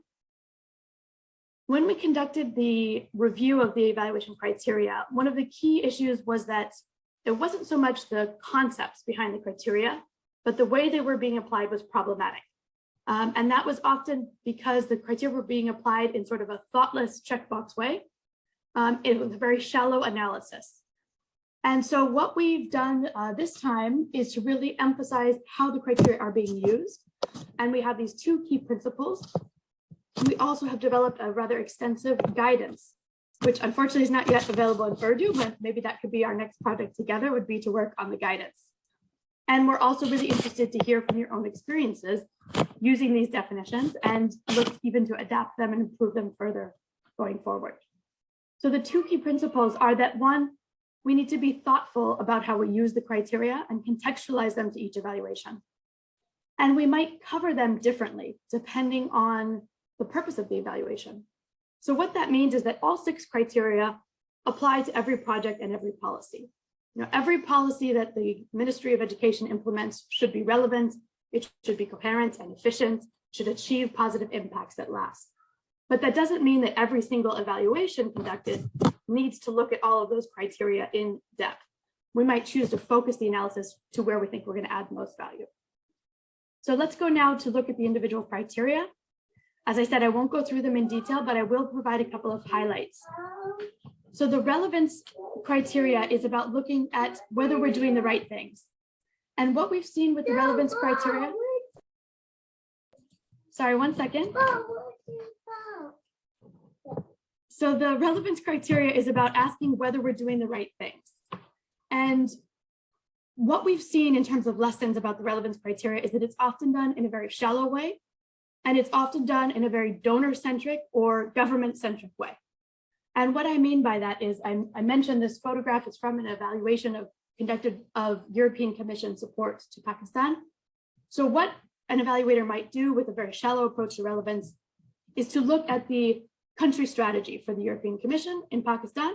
When we conducted the review of the evaluation criteria, one of the key issues was that it wasn't so much the concepts behind the criteria, but the way they were being applied was problematic. And that was often because the criteria were being applied in sort of a thoughtless checkbox way. It was a very shallow analysis. And so what we've done this time is to really emphasize how the criteria are being used. And we have these 2 key principles. We also have developed a rather extensive guidance, which unfortunately is not yet available in Urdu, but maybe that could be our next project together, would be to work on the guidance. And we're also really interested to hear from your own experiences using these definitions and look even to adapt them and improve them further going forward. So the 2 key principles are that 1, we need to be thoughtful about how we use the criteria and contextualize them to each evaluation. And we might cover them differently depending on the purpose of the evaluation. So what that means is that all 6 criteria apply to every project and every policy. You know, every policy that the Ministry of Education implements should be relevant, it should be coherent and efficient, should achieve positive impacts that last. But that doesn't mean that every single evaluation conducted needs to look at all of those criteria in depth. We might choose to focus the analysis to where we think we're going to add most value. So let's go now to look at the individual criteria. As I said, I won't go through them in detail, but I will provide a couple of highlights. So the relevance criteria is about looking at whether we're doing the right things. And what we've seen with the relevance criteria, sorry, one second. So the relevance criteria is about asking whether we're doing the right things. And what we've seen in terms of lessons about the relevance criteria is that it's often done in a very shallow way, and it's often done in a very donor-centric or government-centric way. And what I mean by that is, I mentioned this photograph is from an evaluation conducted of European Commission support to Pakistan. So what an evaluator might do with a very shallow approach to relevance is to look at the country strategy for the European Commission in Pakistan.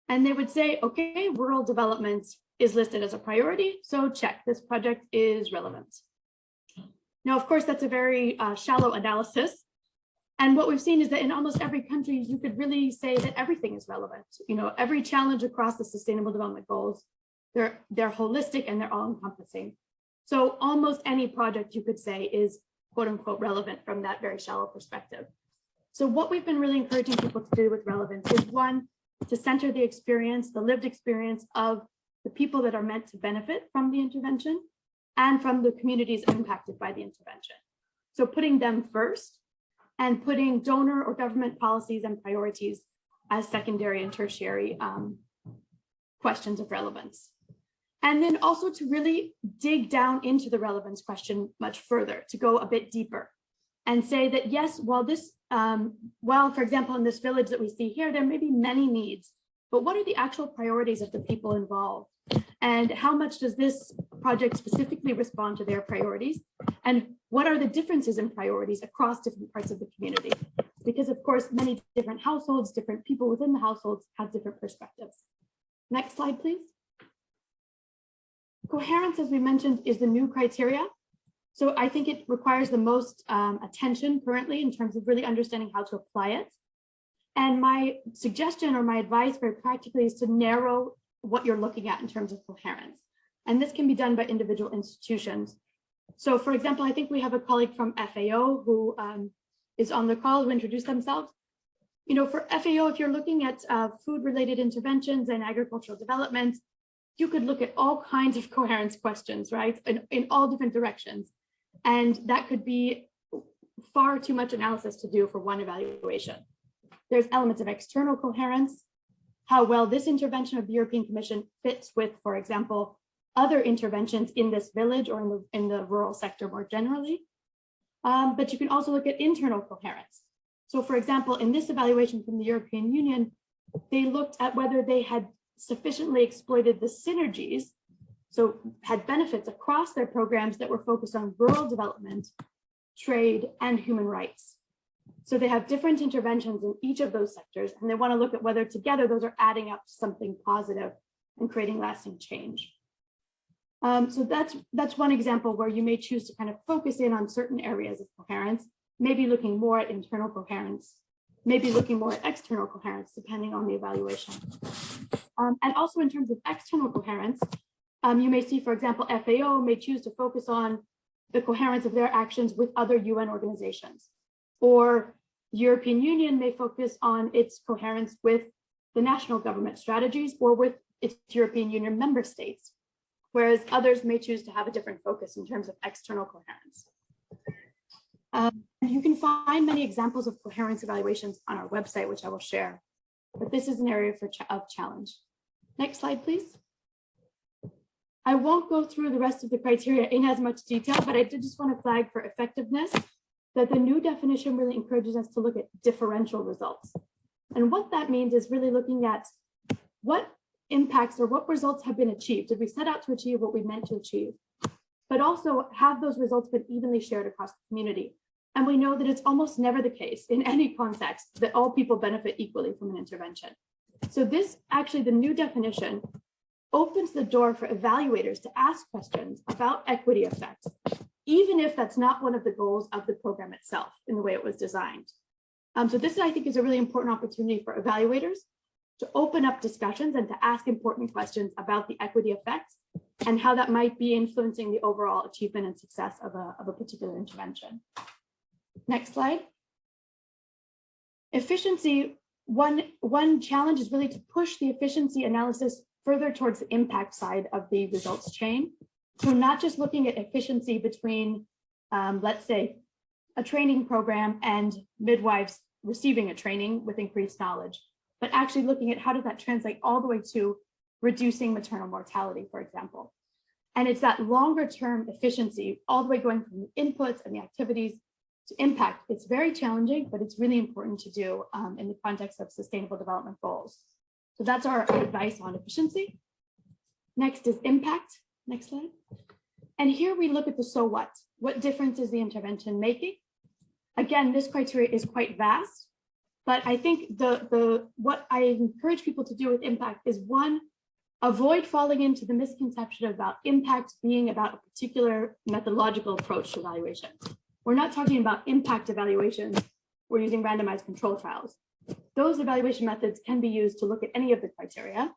And they would say, okay, rural development is listed as a priority. So check, this project is relevant. Now, of course, that's a very shallow analysis. And what we've seen is that in almost every country, you could really say that everything is relevant. You know, every challenge across the Sustainable Development Goals, they're holistic and they're all encompassing. So almost any project you could say is quote unquote relevant from that very shallow perspective. So what we've been really encouraging people to do with relevance is one, to center the experience, the lived experience of the people that are meant to benefit from the intervention and from the communities impacted by the intervention. So putting them first and putting donor or government policies and priorities as secondary and tertiary questions of relevance. And then also to really dig down into the relevance question much further, to go a bit deeper and say that, yes, while this, while, for example, in this village that we see here, there may be many needs, but what are the actual priorities of the people involved? And how much does this project specifically respond to their priorities? And what are the differences in priorities across different parts of the community? Because of course, many different households, different people within the households have different perspectives. Next slide, please. Coherence, as we mentioned, is the new criteria. So I think it requires the most attention currently in terms of really understanding how to apply it. And my suggestion or my advice very practically is to narrow what you're looking at in terms of coherence. And this can be done by individual institutions. So for example, I think we have a colleague from FAO who is on the call who introduced themselves. You know, for FAO, if you're looking at food-related interventions and agricultural development, you could look at all kinds of coherence questions, right? In all different directions. And that could be far too much analysis to do for one evaluation. There's elements of external coherence, how well this intervention of the European Commission fits with, for example, other interventions in this village or in the rural sector more generally. But you can also look at internal coherence. So for example, in this evaluation from the European Union, they looked at whether they had sufficiently exploited the synergies, so had benefits across their programs that were focused on rural development, trade, and human rights. So they have different interventions in each of those sectors, and they want to look at whether together those are adding up to something positive and creating lasting change. So that's one example where you may choose to kind of focus in on certain areas of coherence, maybe looking more at internal coherence, maybe looking more at external coherence, depending on the evaluation. And also in terms of external coherence, you may see, for example, FAO may choose to focus on the coherence of their actions with other UN organizations, or the European Union may focus on its coherence with the national government strategies or with its European Union member states, whereas others may choose to have a different focus in terms of external coherence. You can find many examples of coherence evaluations on our website, which I will share, but this is an area of challenge. Next slide, please. I won't go through the rest of the criteria in as much detail, but I did just want to flag for effectiveness that the new definition really encourages us to look at differential results. And what that means is really looking at what impacts or what results have been achieved. Did we set out to achieve what we meant to achieve? But also, have those results been evenly shared across the community? And we know that it's almost never the case in any context that all people benefit equally from an intervention. So this actually, the new definition opens the door for evaluators to ask questions about equity effects, even if that's not one of the goals of the program itself in the way it was designed. So this, I think, is a really important opportunity for evaluators to open up discussions and to ask important questions about the equity effects and how that might be influencing the overall achievement and success of a particular intervention. Next slide. Efficiency, one challenge is really to push the efficiency analysis further towards the impact side of the results chain. So not just looking at efficiency between, let's say, a training program and midwives receiving a training with increased knowledge, but actually looking at how does that translate all the way to reducing maternal mortality, for example. And it's that longer term efficiency, all the way going from the inputs and the activities to impact. It's very challenging, but it's really important to do in the context of sustainable development goals. So that's our advice on efficiency. Next is impact. Next slide. And here we look at the so what. What difference is the intervention making? Again, this criteria is quite vast, but I think what I encourage people to do with impact is, one, avoid falling into the misconception about impact being about a particular methodological approach to evaluation. We're not talking about impact evaluation. We're using randomized control trials. Those evaluation methods can be used to look at any of the criteria,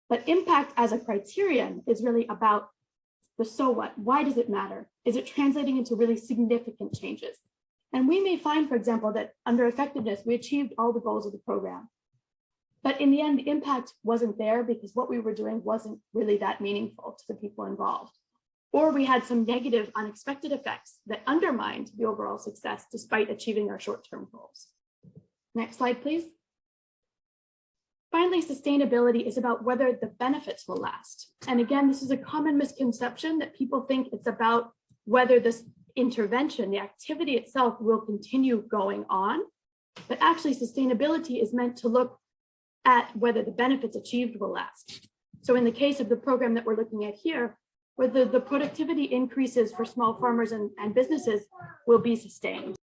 but impact as a criterion is really about the so what. Why does it matter? Is it translating into really significant changes? And we may find, for example, that under effectiveness, we achieved all the goals of the program. But in the end, the impact wasn't there because what we were doing wasn't really that meaningful to the people involved. Or we had some negative, unexpected effects that undermined the overall success despite achieving our short-term goals. Next slide, please. Finally, sustainability is about whether the benefits will last. And again, this is a common misconception that people think it's about whether this intervention, the activity itself, will continue going on. But actually, sustainability is meant to look at whether the benefits achieved will last. So in the case of the program that we're looking at here, whether the productivity increases for small farmers and businesses will be sustained.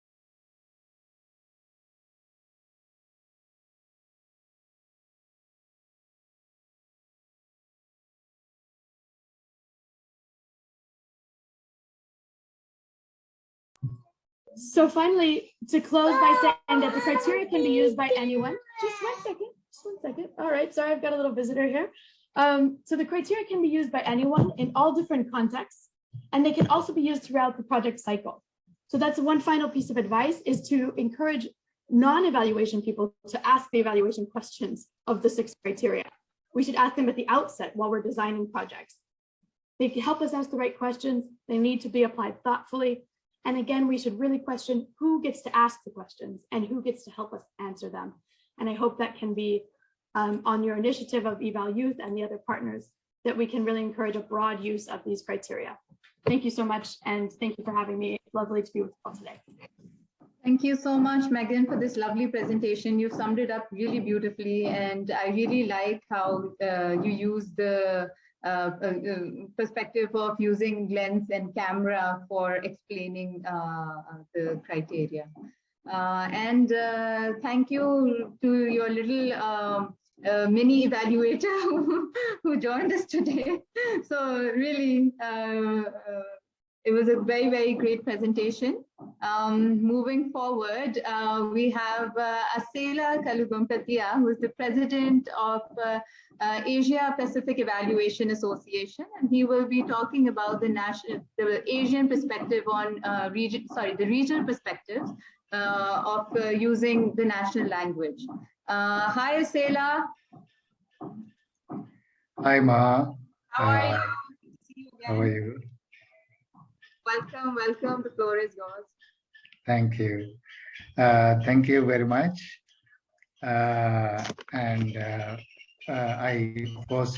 So finally, to close by saying that the criteria can be used by anyone. Just one second. All right, sorry, I've got a little visitor here. So the criteria can be used by anyone in all different contexts, and they can also be used throughout the project cycle. So that's one final piece of advice, is to encourage non-evaluation people to ask the evaluation questions of the 6 criteria. We should ask them at the outset while we're designing projects. They can help us ask the right questions. They need to be applied thoughtfully. And again, we should really question who gets to ask the questions and who gets to help us answer them. And I hope that can be on your initiative of Eval Youth and the other partners, that we can really encourage a broad use of these criteria. Thank you so much, and thank you for having me. It's lovely to be with you all today. Thank you so much, Megan, for this lovely presentation. You summed it up really beautifully, and I really like how you use the perspective of using lens and camera for explaining the criteria. And thank you to your little mini evaluator who joined us today. So really, it was a very, very great presentation. Moving forward, we have Asela Kalugumpatia, who is the president of Asia Pacific Evaluation Association, and he will be talking about the Asian perspective on the regional perspectives of using the national language. Hi, Asela. Hi, Maha. How are you? See you again. How are you? Welcome, welcome. The floor is yours. Thank you. Thank you very much. I, of course,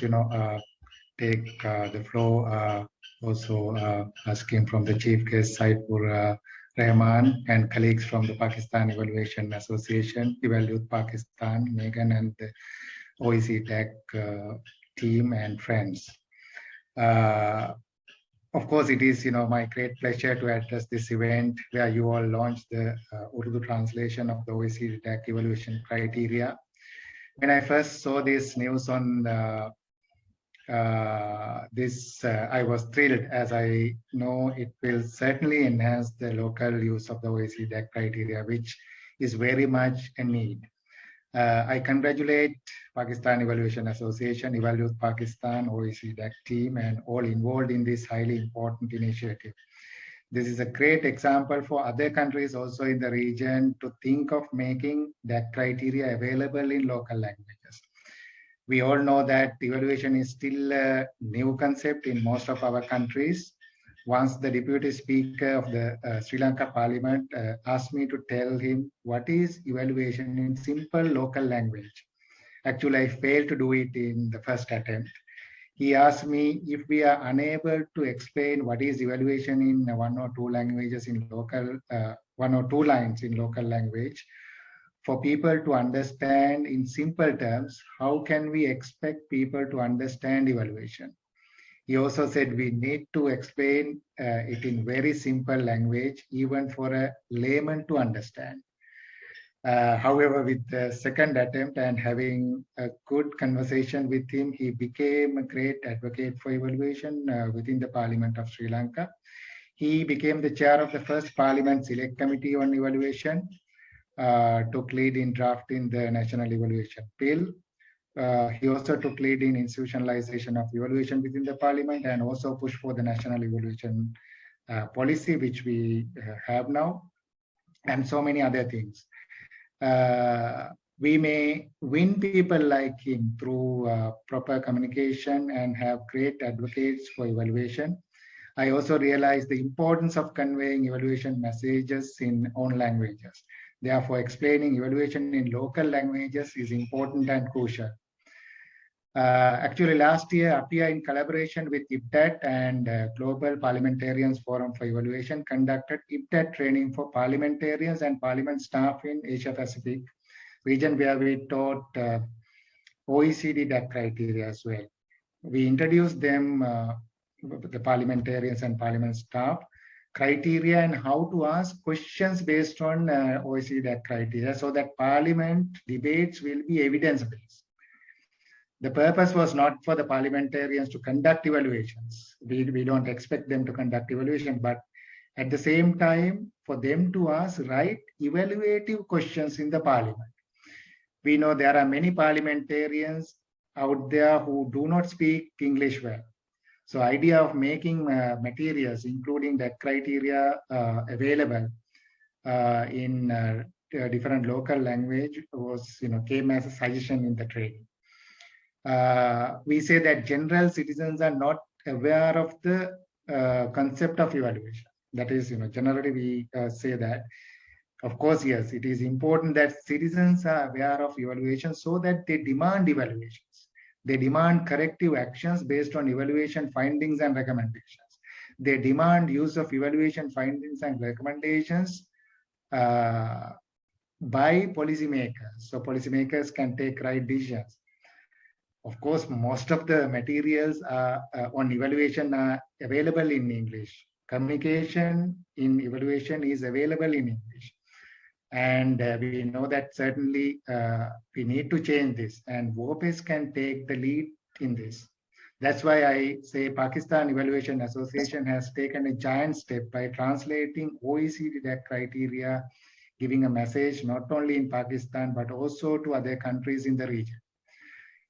take the floor also asking from the chief guest Saifur Rahman and colleagues from the Pakistan Evaluation Association, Eval Youth Pakistan, Megan, and the OECD DAC team and friends. Of course, it is my great pleasure to address this event where you all launched the Urdu translation of the OECD DAC evaluation criteria. When I first saw this news on I was thrilled, as I know it will certainly enhance the local use of the OECD DAC criteria, which is very much a need. I congratulate Pakistan Evaluation Association, Eval Youth Pakistan, OECD DAC team, and all involved in this highly important initiative. This is a great example for other countries also in the region to think of making DAC criteria available in local languages. We all know that evaluation is still a new concept in most of our countries. Once the Deputy Speaker of the Sri Lanka Parliament asked me to tell him what is evaluation in simple local language. Actually, I failed to do it in the first attempt. He asked me if we are unable to explain what is evaluation in 1 or 2 languages in local, 1 or 2 lines in local language, for people to understand in simple terms, how can we expect people to understand evaluation? He also said we need to explain it in very simple language, even for a layman to understand. However, with the second attempt and having a good conversation with him, he became a great advocate for evaluation within the Parliament of Sri Lanka. He became the chair of the first Parliament Select Committee on Evaluation, took lead in drafting the National Evaluation Bill. He also took lead in institutionalization of evaluation within the Parliament and also pushed for the National Evaluation Policy, which we have now, and so many other things. We may win people like him through proper communication and have great advocates for evaluation. I also realized the importance of conveying evaluation messages in own languages. Therefore, explaining evaluation in local languages is important and crucial. Actually, last year, APIA, in collaboration with IPTAT and Global Parliamentarians Forum for Evaluation, conducted IPTAT training for parliamentarians and parliament staff in Asia Pacific region, where we taught OECD DAC criteria as well. We introduced them, the parliamentarians and parliament staff, criteria and how to ask questions based on OECD DAC criteria, so that parliament debates will be evidence-based. The purpose was not for the parliamentarians to conduct evaluations. We don't expect them to conduct evaluation, but at the same time, for them to ask right evaluative questions in the parliament. We know there are many parliamentarians out there who do not speak English well. So idea of making materials, including that criteria available in different local language was, came as a suggestion in the training. We say that general citizens are not aware of the concept of evaluation. That is, generally we say that. Of course, yes, it is important that citizens are aware of evaluation so that they demand evaluations. They demand corrective actions based on evaluation findings and recommendations. They demand use of evaluation findings and recommendations by policymakers, so policymakers can take right decisions. Of course, most of the materials on evaluation are available in English. Communication in evaluation is available in English. And we know that certainly we need to change this, and WOPES can take the lead in this. That's why I say Pakistan Evaluation Association has taken a giant step by translating OECD DAC criteria, giving a message not only in Pakistan, but also to other countries in the region.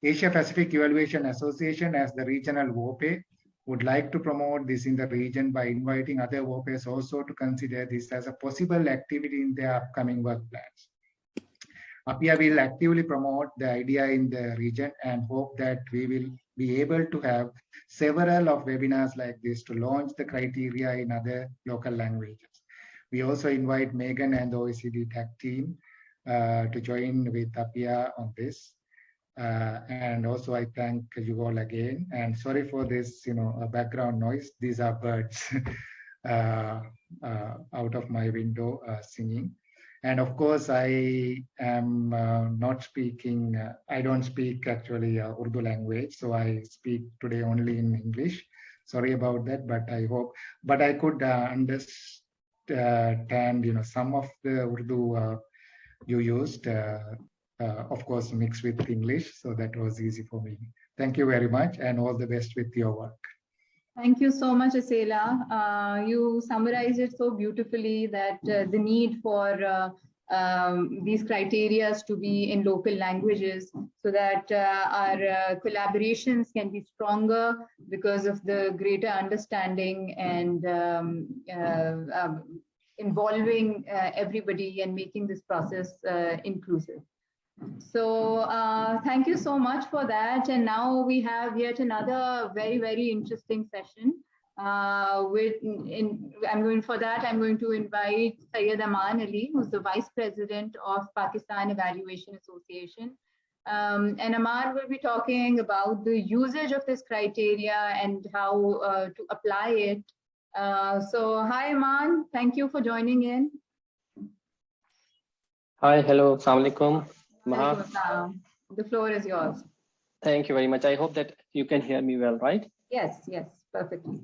Asia Pacific Evaluation Association, as the regional WOPE, would like to promote this in the region by inviting other WOPEs also to consider this as a possible activity in their upcoming work plans. APIA will actively promote the idea in the region and hope that we will be able to have several of webinars like this to launch the criteria in other local languages. We also invite Megan and the OECD DAC team to join with APIA on this. And also I thank you all again, and sorry for this, background noise. These are birds out of my window singing. And of course, I am not speaking, I don't speak actually Urdu language, so I speak today only in English. Sorry about that, but I hope, but I could understand, some of the Urdu you used. Of course, mixed with English, so that was easy for me. Thank you very much, and all the best with your work. Thank you so much, Asela. You summarized it so beautifully, that the need for these criteria to be in local languages, so that our collaborations can be stronger because of the greater understanding and involving everybody and making this process inclusive. So thank you so much for that. And now we have yet another very, very interesting session. I'm going to invite Syed Aman Ali, who's the Vice President of Pakistan Evaluation Association. And Aman will be talking about the usage of this criteria and how to apply it. So hi, Aman. Thank you for joining in. Hi, hello, assalamu alaikum. The floor is yours. Thank you very much. I hope that you can hear me well, right? Yes, perfectly.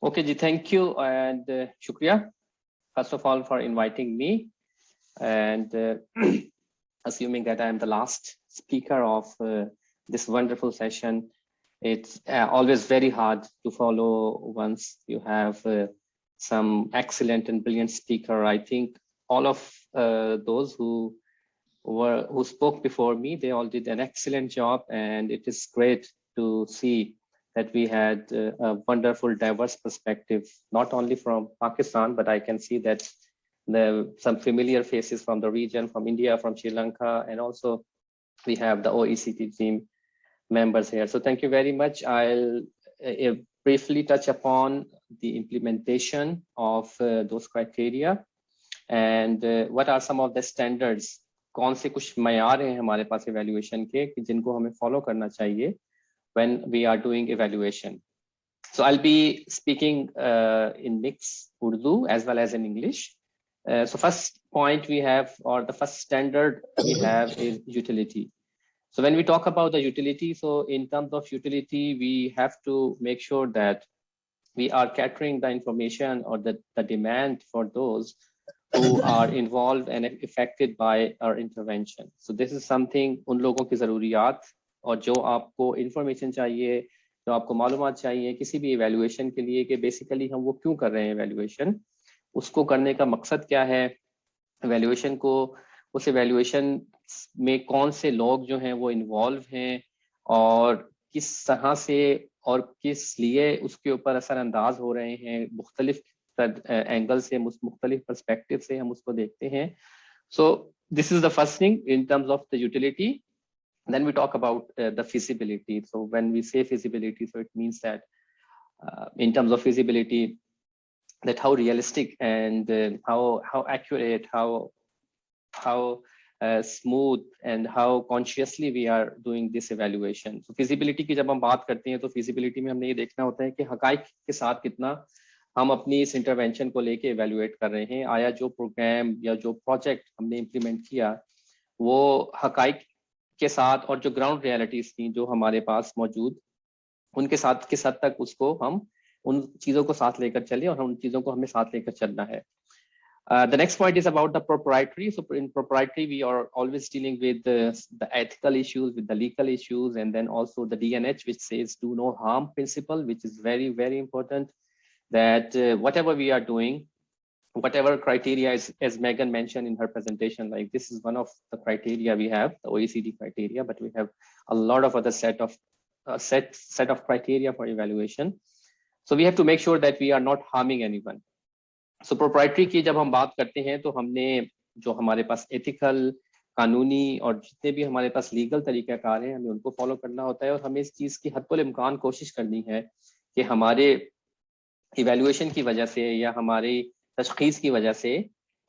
Okay, ji, thank you and shukriya, first of all, for inviting me. And assuming that I am the last speaker of this wonderful session, it's always very hard to follow once you have some excellent and brilliant speaker. I think all of those who spoke before me, they all did an excellent job, and it is great to see that we had a wonderful diverse perspective, not only from Pakistan, but I can see that some familiar faces from the region, from India, from Sri Lanka, and also we have the OECD team members here. So thank you very much. I'll briefly touch upon the implementation of those criteria and what are some of the standards, कौन से कुछ मयार हैं हमारे पास evaluation के कि जिनको हमें follow करना चाहिए when we are doing evaluation. So I'll be speaking in mix Urdu as well as in English. So first point we have, or the first standard we have, is utility. So when we talk about the utility, so in terms of utility, we have to make sure that we are catering the information or the demand for those who are involved and affected by our intervention. So this is something उन लोगों की ज़रूरियात और जो आपको information चाहिए, जो आपको मालूमात चाहिए किसी भी evaluation के लिए कि basically हम वो क्यों कर रहे हैं evaluation, उसको करने का मकसद क्या है, evaluation को, उस evaluation में कौन से लोग जो हैं वो involve हैं और किस तरह से और किस लिए उसके ऊपर असरअंदाज हो रहे हैं, मुख्तलिफ एंगल से, मुख्तलिफ पर्सपेक्टिव से हम उसको देखते हैं. So this is the first thing in terms of the utility. Then we talk about the feasibility. So when we say feasibility, so it means that in terms of feasibility, that how realistic and how accurate, how smooth and how consciously we are doing this evaluation. So feasibility की जब हम बात करते हैं तो feasibility में हमने ये देखना होता है कि हकाइक के साथ कितना हम अपनी इस इंटरवेंशन को लेके evaluate कर रहे हैं. आया जो प्रोग्राम या जो प्रोजेक्ट हमने इम्प्लीमेंट किया वो हकाइक के साथ और जो ग्राउंड रियलिटीज थी जो हमारे पास मौजूद, उनके साथ किस हद तक उसको हम उन चीज़ों को साथ लेकर चले और उन चीज़ों को हमें साथ लेकर चलना है. The next point is about the proprietary. So in proprietary, we are always dealing with the ethical issues, with the legal issues, and then also the DNH, which says do no harm principle, which is very, very important. That whatever we are doing, whatever criteria is, as Megan mentioned in her presentation, like this is one of the criteria we have, the OECD criteria, but we have a lot of other set of criteria for evaluation. So we have to make sure that we are not harming anyone. So proprietary की जब हम बात करते हैं तो हमने जो हमारे पास ethical, कानूनी और जितने भी हमारे पास legal तरीक़ाकार हैं हमें उनको follow करना होता है और हमें इस चीज़ की हद्दुल इम्कान कोशिश करनी है कि हमारे evaluation की वजह से या हमारी तशख़ीस की वजह से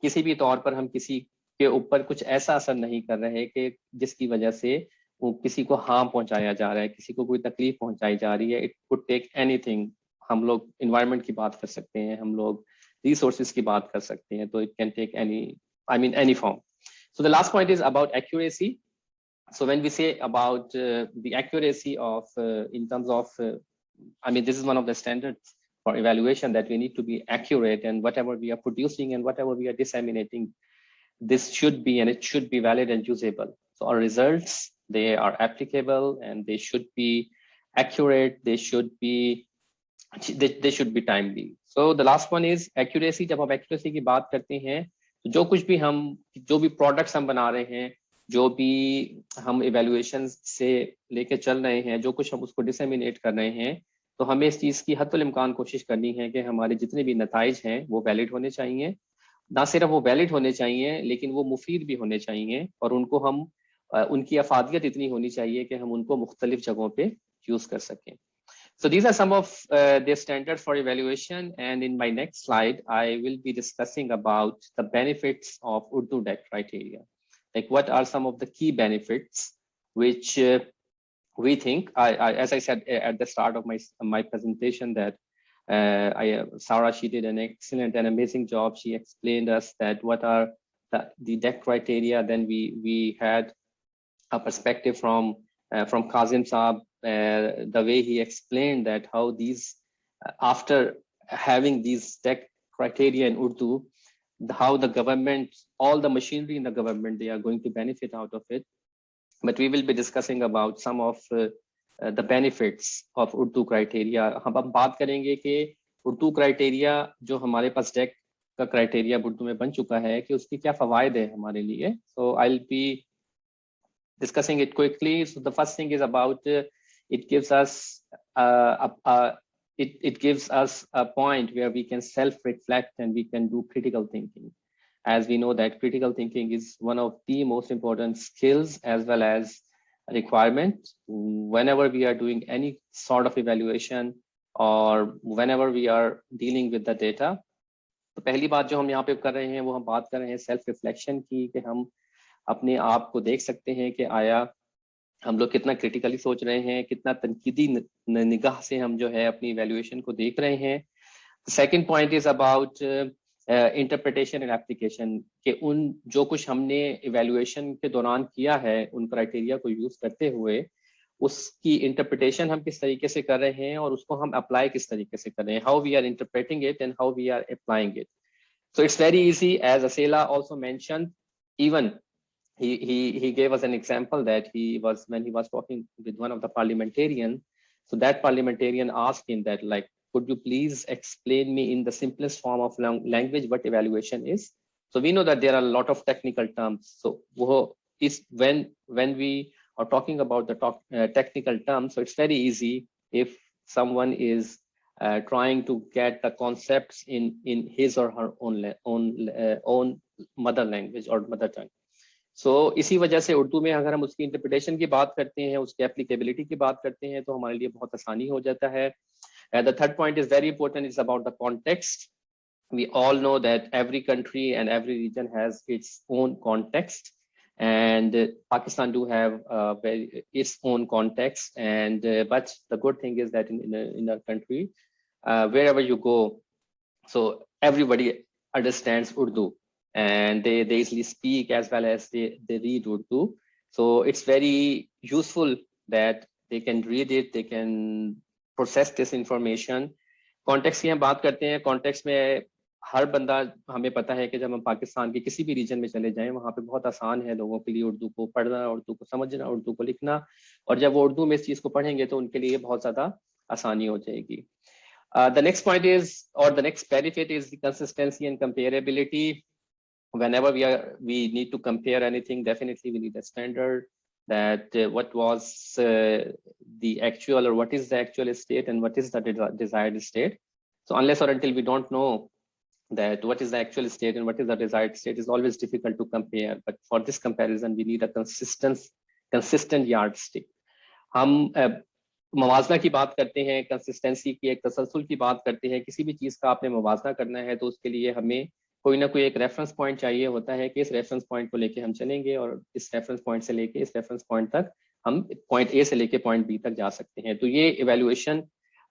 किसी भी तौर पर हम किसी के ऊपर कुछ ऐसा असर नहीं कर रहे कि जिसकी वजह से वो किसी को हार्म पहुंचाया जा रहा है, किसी को कोई तकलीफ पहुंचाई जा रही है. It could take anything. हम लोग environment की बात कर सकते हैं, हम लोग resources की बात कर सकते हैं, तो it can take any form. So the last point is about accuracy. So when we say about the accuracy of in terms of this is one of the standards for evaluation, that we need to be accurate, and whatever we are producing and whatever we are disseminating, this should be, and it should be valid and usable. So our results, they are applicable and they should be accurate, they should be timely. So the last one is accuracy. जब हम accuracy की बात करते हैं तो जो भी products हम बना रहे हैं, जो भी हम evaluation से लेके चल रहे हैं, जो कुछ हम उसको disseminate कर रहे हैं, तो हमें इस चीज़ की हद्दुल इम्कान कोशिश करनी है कि हमारे जितने भी नताइज हैं वो वैलिड होने चाहिए. ना सिर्फ वो वैलिड होने चाहिए लेकिन वो मुफीद भी होने चाहिए और उनको हम उनकी अफादियत इतनी होनी चाहिए कि हम उनको मुख्तलिफ जगहों पे यूज़ कर सकें. So these are some of the standards for evaluation, and in my next slide I will be discussing about the benefits of Urdu DAC criteria. Like what are some of the key benefits which we think, as I said at the start of my presentation, that Sarah, she did an excellent and amazing job. She explained us that what are the DAC criteria. Then we had a perspective from from Kazim Saab, the way he explained that how these, after having these DAC criteria in Urdu, how the government, all the machinery in the government, they are going to benefit out of it. But we will be discussing about some of the benefits of Urdu criteria. हम बात करेंगे कि Urdu criteria जो हमारे पास DAC का criteria Urdu में बन चुका है कि उसकी क्या फ़वायद है हमारे लिए. So I'll be discussing it quickly. So the first thing is about it gives us it gives us a point where we can self-reflect and we can do critical thinking. As we know that critical thinking is one of the most important skills as well as a requirement whenever we are doing any sort of evaluation or whenever we are dealing with the data. तो पहली बात जो हम यहाँ पे कर रहे हैं वो हम बात कर रहे हैं सेल्फ रिफ्लेक्शन की, कि हम अपने आप को देख सकते हैं कि आया हम लोग कितना क्रिटिकली सोच रहे हैं, कितना तनकीदी निगाह से हम जो है अपनी इवैल्यूएशन को देख रहे हैं. Second point is about interpretation and application, कि उन जो कुछ हमने इवैल्यूएशन के दौरान किया है उन क्राइटेरिया को यूज करते हुए उसकी इंटरप्रिटेशन हम किस तरीके से कर रहे हैं और उसको हम अप्लाई किस तरीके से कर रहे हैं, how we are interpreting it and how we are applying it. So it's very easy, as Asela also mentioned, even he gave us an example that when he was talking with one of the parliamentarian, so that parliamentarian asked him that, like, could you please explain me in the simplest form of language what evaluation is. So we know that there are a lot of technical terms, so is when we are talking about the technical terms, so it's very easy if someone is trying to get the concepts in his or her own mother language or mother tongue. So इसी वजह से उर्दू में अगर हम उसकी interpretation की बात करते हैं, उसकी एप्लीकेबिलिटी की बात करते हैं, तो हमारे लिए बहुत आसानी हो जाता है. The third point is very important, it's about the context. We all know that every country and every region has its own context, and Pakistan do have its own context, and but the good thing is that in our country, wherever you go, so everybody understands Urdu. And they easily speak as well as they read Urdu. So it's very useful that they can read it, they can process this information. Context की हम बात करते हैं, context में हर बंदा, हमें पता है कि जब हम पाकिस्तान के किसी भी रीजन में चले जाएं वहाँ पे बहुत आसान है लोगों के लिए उर्दू को पढ़ना, उर्दू को समझना, उर्दू को लिखना, और जब वो उर्दू में इस चीज़ को पढ़ेंगे तो उनके लिए बहुत ज़्यादा आसानी हो जाएगी. The next point is, or the next benefit is the consistency and comparability. Whenever we need to compare anything, definitely we need a standard that what was the actual, or what is the actual state and what is the desired state. So unless or until we don't know that what is the actual state and what is the desired state, is always difficult to compare. But for this comparison we need a consistent yardstick. हम मवाजना की बात करते हैं, consistency की, एक तसलसल की बात करते हैं. किसी भी चीज़ का आपने मवाजना करना है तो उसके लिए हमें कोई ना कोई एक रेफरेंस पॉइंट चाहिए होता है कि इस रेफरेंस पॉइंट को लेके हम चलेंगे और इस रेफरेंस पॉइंट से लेके इस रेफरेंस पॉइंट तक हम पॉइंट ए से लेके पॉइंट बी तक जा सकते हैं. तो ये इवैल्यूएशन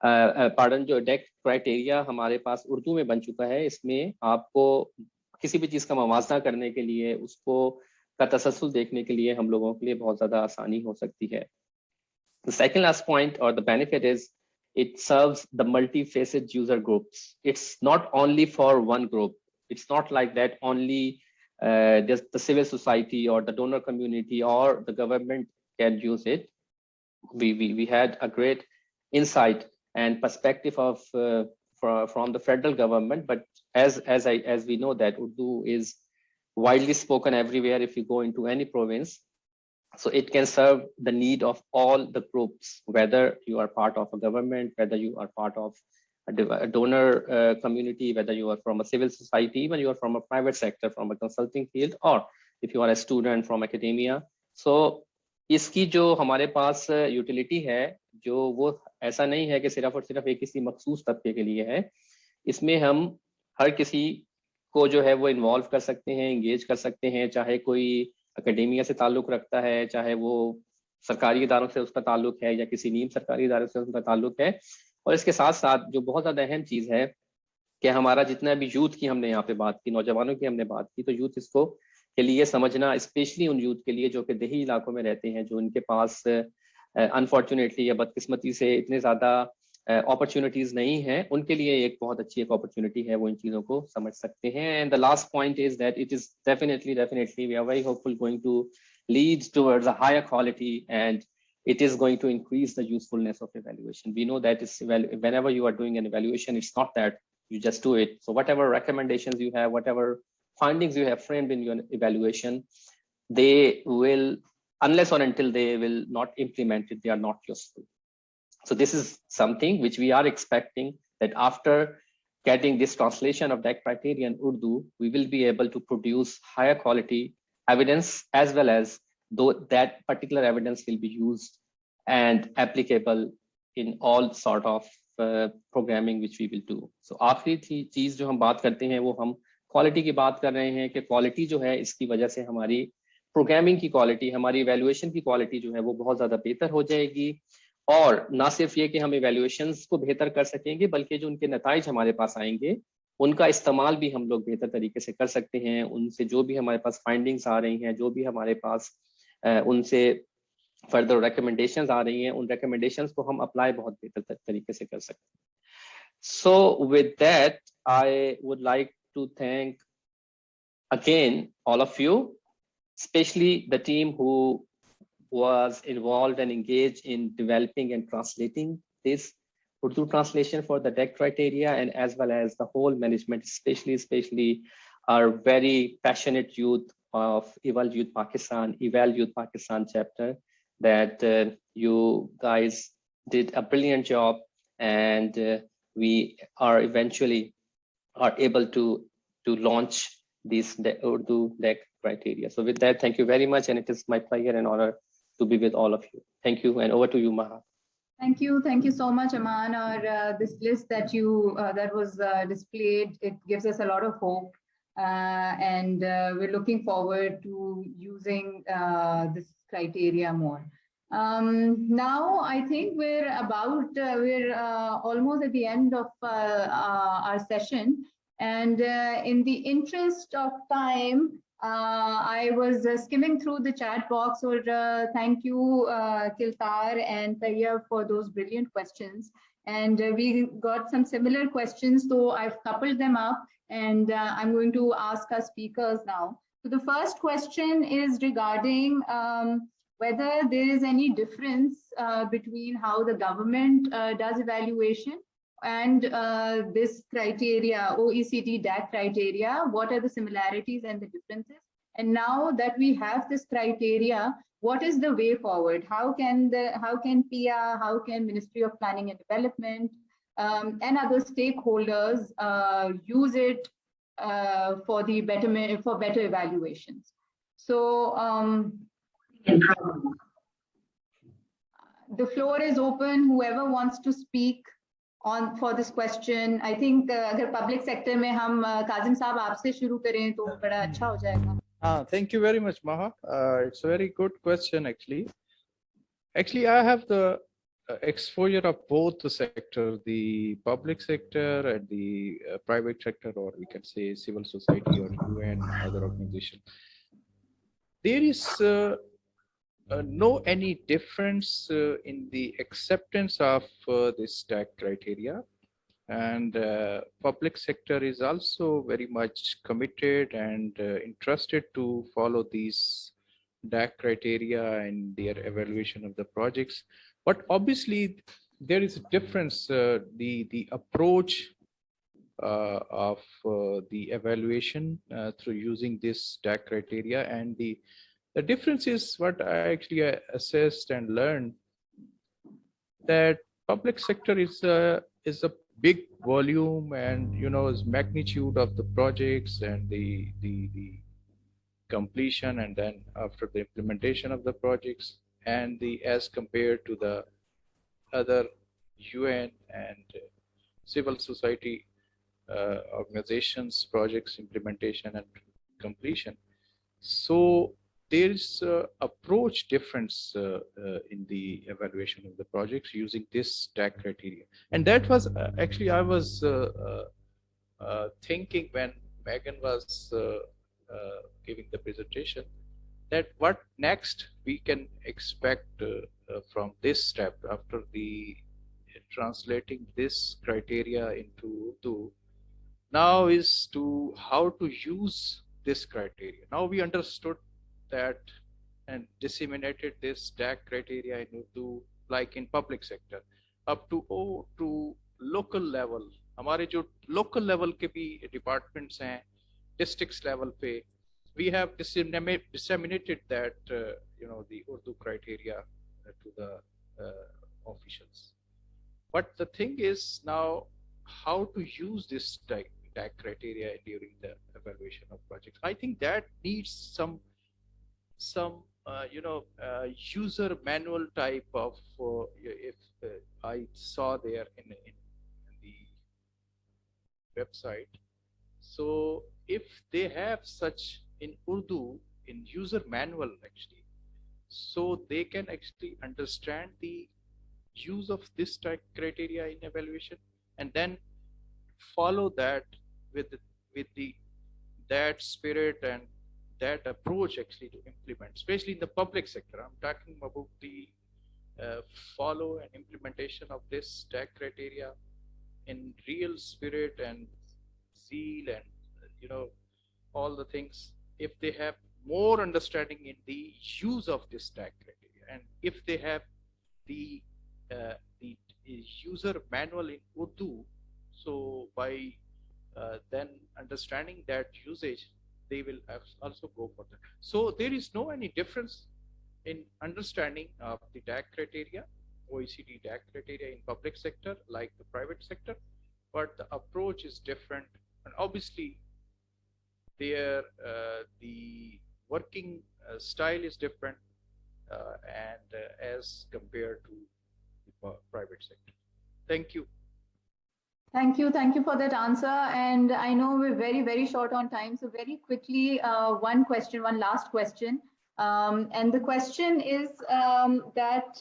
जो DAC क्राइटेरिया हमारे पास उर्दू में बन चुका है, इसमें आपको किसी भी चीज़ का मवाजना करने के लिए, उसको का तसलसल देखने के लिए हम लोगों के लिए बहुत ज़्यादा आसानी हो सकती है. The second last point or the benefit is it serves the multifaceted user groups. It's not only for one group. It's not like that only the civil society or the donor community or the government can use it. We had a great insight and perspective of from the federal government, but as we know that Urdu is widely spoken everywhere if you go into any province. So it can serve the need of all the groups, whether you are part of a government, whether you are part of a donor community, whether you are from a civil society, even you are from a private sector, from a consulting field, or if you are a student from academia. So इसकी जो हमारे पास utility है, जो वो ऐसा नहीं है कि सिर्फ और सिर्फ एक किसी मखसूस तबके के लिए है. इसमें हम हर किसी को जो है वो इन्वॉल्व कर सकते हैं, इंगेज कर सकते हैं, चाहे कोई एकेडेमिया से ताल्लुक रखता है, चाहे वो सरकारी इदारों से उसका ताल्लुक है या किसी नीम सरकारी इदारों से उसका ताल्लुक है. और इसके साथ साथ जो बहुत ज़्यादा अहम चीज़ है कि हमारा जितना भी यूथ की हमने यहाँ पे बात की, नौजवानों की हमने बात की, तो यूथ इसको के लिए समझना, स्पेशली उन यूथ के लिए जो कि देही इलाकों में रहते हैं, जो उनके पास अनफॉर्चुनेटली या बदकिस्मती से इतने ज़्यादा अपॉर्चुनिटीज नहीं है, उनके लिए एक बहुत अच्छी एक अपॉर्चुनिटी है, वो इन चीज़ों को समझ सकते हैं. And the last point is that it is definitely we are very hopeful going to lead towards a higher quality, and it is going to increase the usefulness of evaluation. We know that whenever you are doing an evaluation, it's not that you just do it. So whatever recommendations you have, whatever findings you have framed in your evaluation, they will, unless or until they will not implement it, they are not useful. So this is something which we are expecting, that after getting this translation of that criteria in Urdu, we will be able to produce higher quality evidence, as well as though that particular evidence will be used and applicable in all sort of programming which we will do. So आखिरी चीज जो हम बात करते हैं वो हम quality की बात कर रहे हैं कि क्वालिटी जो है, इसकी वजह से हमारी प्रोग्रामिंग की क्वालिटी, हमारी इवैल्यूएशन की क्वालिटी जो है वो बहुत ज़्यादा बेहतर हो जाएगी. और ना सिर्फ ये कि हम इवैल्यूएशंस को बेहतर कर सकेंगे, बल्कि जो उनके नताइज हमारे पास आएंगे उनका इस्तेमाल भी हम लोग बेहतर तरीके से कर सकते हैं. उनसे जो भी हमारे पास फाइंडिंग्स आ रही हैं, जो भी हमारे पास उनसे फर्दर रिकमेंडेशंस आ रही हैं, उन रिकमेंडेशंस को हम अप्लाई बहुत बेहतर तरीके से कर सकते हैं. So with that I would like to thank again all of you, especially the team who was involved and engaged in developing and translating this Urdu translation for the DAC criteria, and as well as the whole management, especially our very passionate youth of Eval Youth Pakistan chapter, that you guys did a brilliant job, and we are eventually able to launch these Urdu DAC criteria. So with that, thank you very much, and it is my pleasure and honor to be with all of you. Thank you, and over to you, Maha. Thank you so much, Aman. Or this list that that was displayed, it gives us a lot of hope, and we're looking forward to using this criteria more. Now, I think we're almost at the end of our session, and in the interest of time, I was skimming through the chat box. Or thank you, Kiltar and Tayyab, for those brilliant questions. And we got some similar questions, so I've coupled them up, and I'm going to ask our speakers now. So the first question is regarding whether there is any difference between how the government does evaluation and this criteria, OECD DAC criteria. What are the similarities and the differences? And now that we have this criteria, what is the way forward? How can PIA, how can Ministry of Planning and Development and other stakeholders use it for better evaluations? So the floor is open. Whoever wants to speak for this question. I think अगर public sector में हम काजिम साहब आपसे शुरू करें तो बड़ा अच्छा हो जाएगा. Thank you very much, Maha. It's a very good question, actually. Actually, I have the exposure of both the sector, the public sector and the private sector, or we can say civil society or UN, other organization. There is no any difference in the acceptance of this DAC criteria, and public sector is also very much committed and interested to follow these DAC criteria in their evaluation of the projects. But obviously there is a difference, the approach of the evaluation through using this DAC criteria, and the difference is what I actually assessed and learned, that public sector is a big volume, and is magnitude of the projects and the completion, and then after the implementation of the projects, and as compared to the other UN and civil society organizations, projects implementation and completion. So there is approach difference in the evaluation of the projects using this DAC criteria. And that was actually, I was thinking when Megan was giving the presentation, that what next we can expect from this step after the translating this criteria into Urdu now is to how to use this criteria. Now we understood that and disseminated this DAC criteria in Urdu like in public sector up to local level. हमारे जो local level के भी departments हैं, districts level पे, we have disseminated that the Urdu criteria to the officials. But the thing is now how to use this DAC criteria during the evaluation of projects. I think that needs some user manual type of if I saw there in the website. So if they have such in Urdu in user manual actually, so they can actually understand the use of this type criteria in evaluation and then follow that with that spirit and that approach actually to implement, especially in the public sector. I'm talking about the follow and implementation of this DAC criteria in real spirit and zeal and all the things. If they have more understanding in the use of this DAC criteria, and if they have the user manual in Urdu, so by then understanding that usage, they will also go for that. So there is no any difference in understanding of the DAC criteria, OECD DAC criteria in public sector like the private sector, but the approach is different, and obviously there the working style is different and as compared to the private sector. Thank you. Thank you for that answer. And I know we're very, very short on time. So very quickly, one last question. And the question is that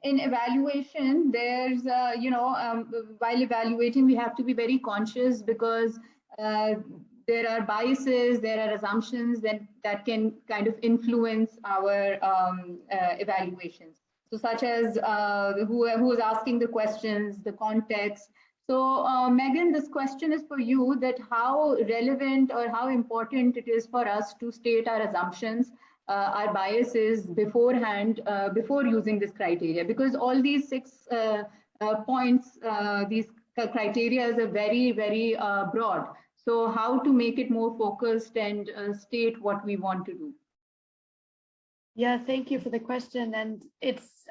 in evaluation, there's, while evaluating, we have to be very conscious because there are biases, there are assumptions that can kind of influence our evaluations. So such as who is asking the questions, the context. So Megan, this question is for you, that how relevant or how important it is for us to state our assumptions, our biases beforehand, before using this criteria, because all these 6 points, these criteria are very, very broad. So how to make it more focused and state what we want to do? Yeah, thank you for the question. And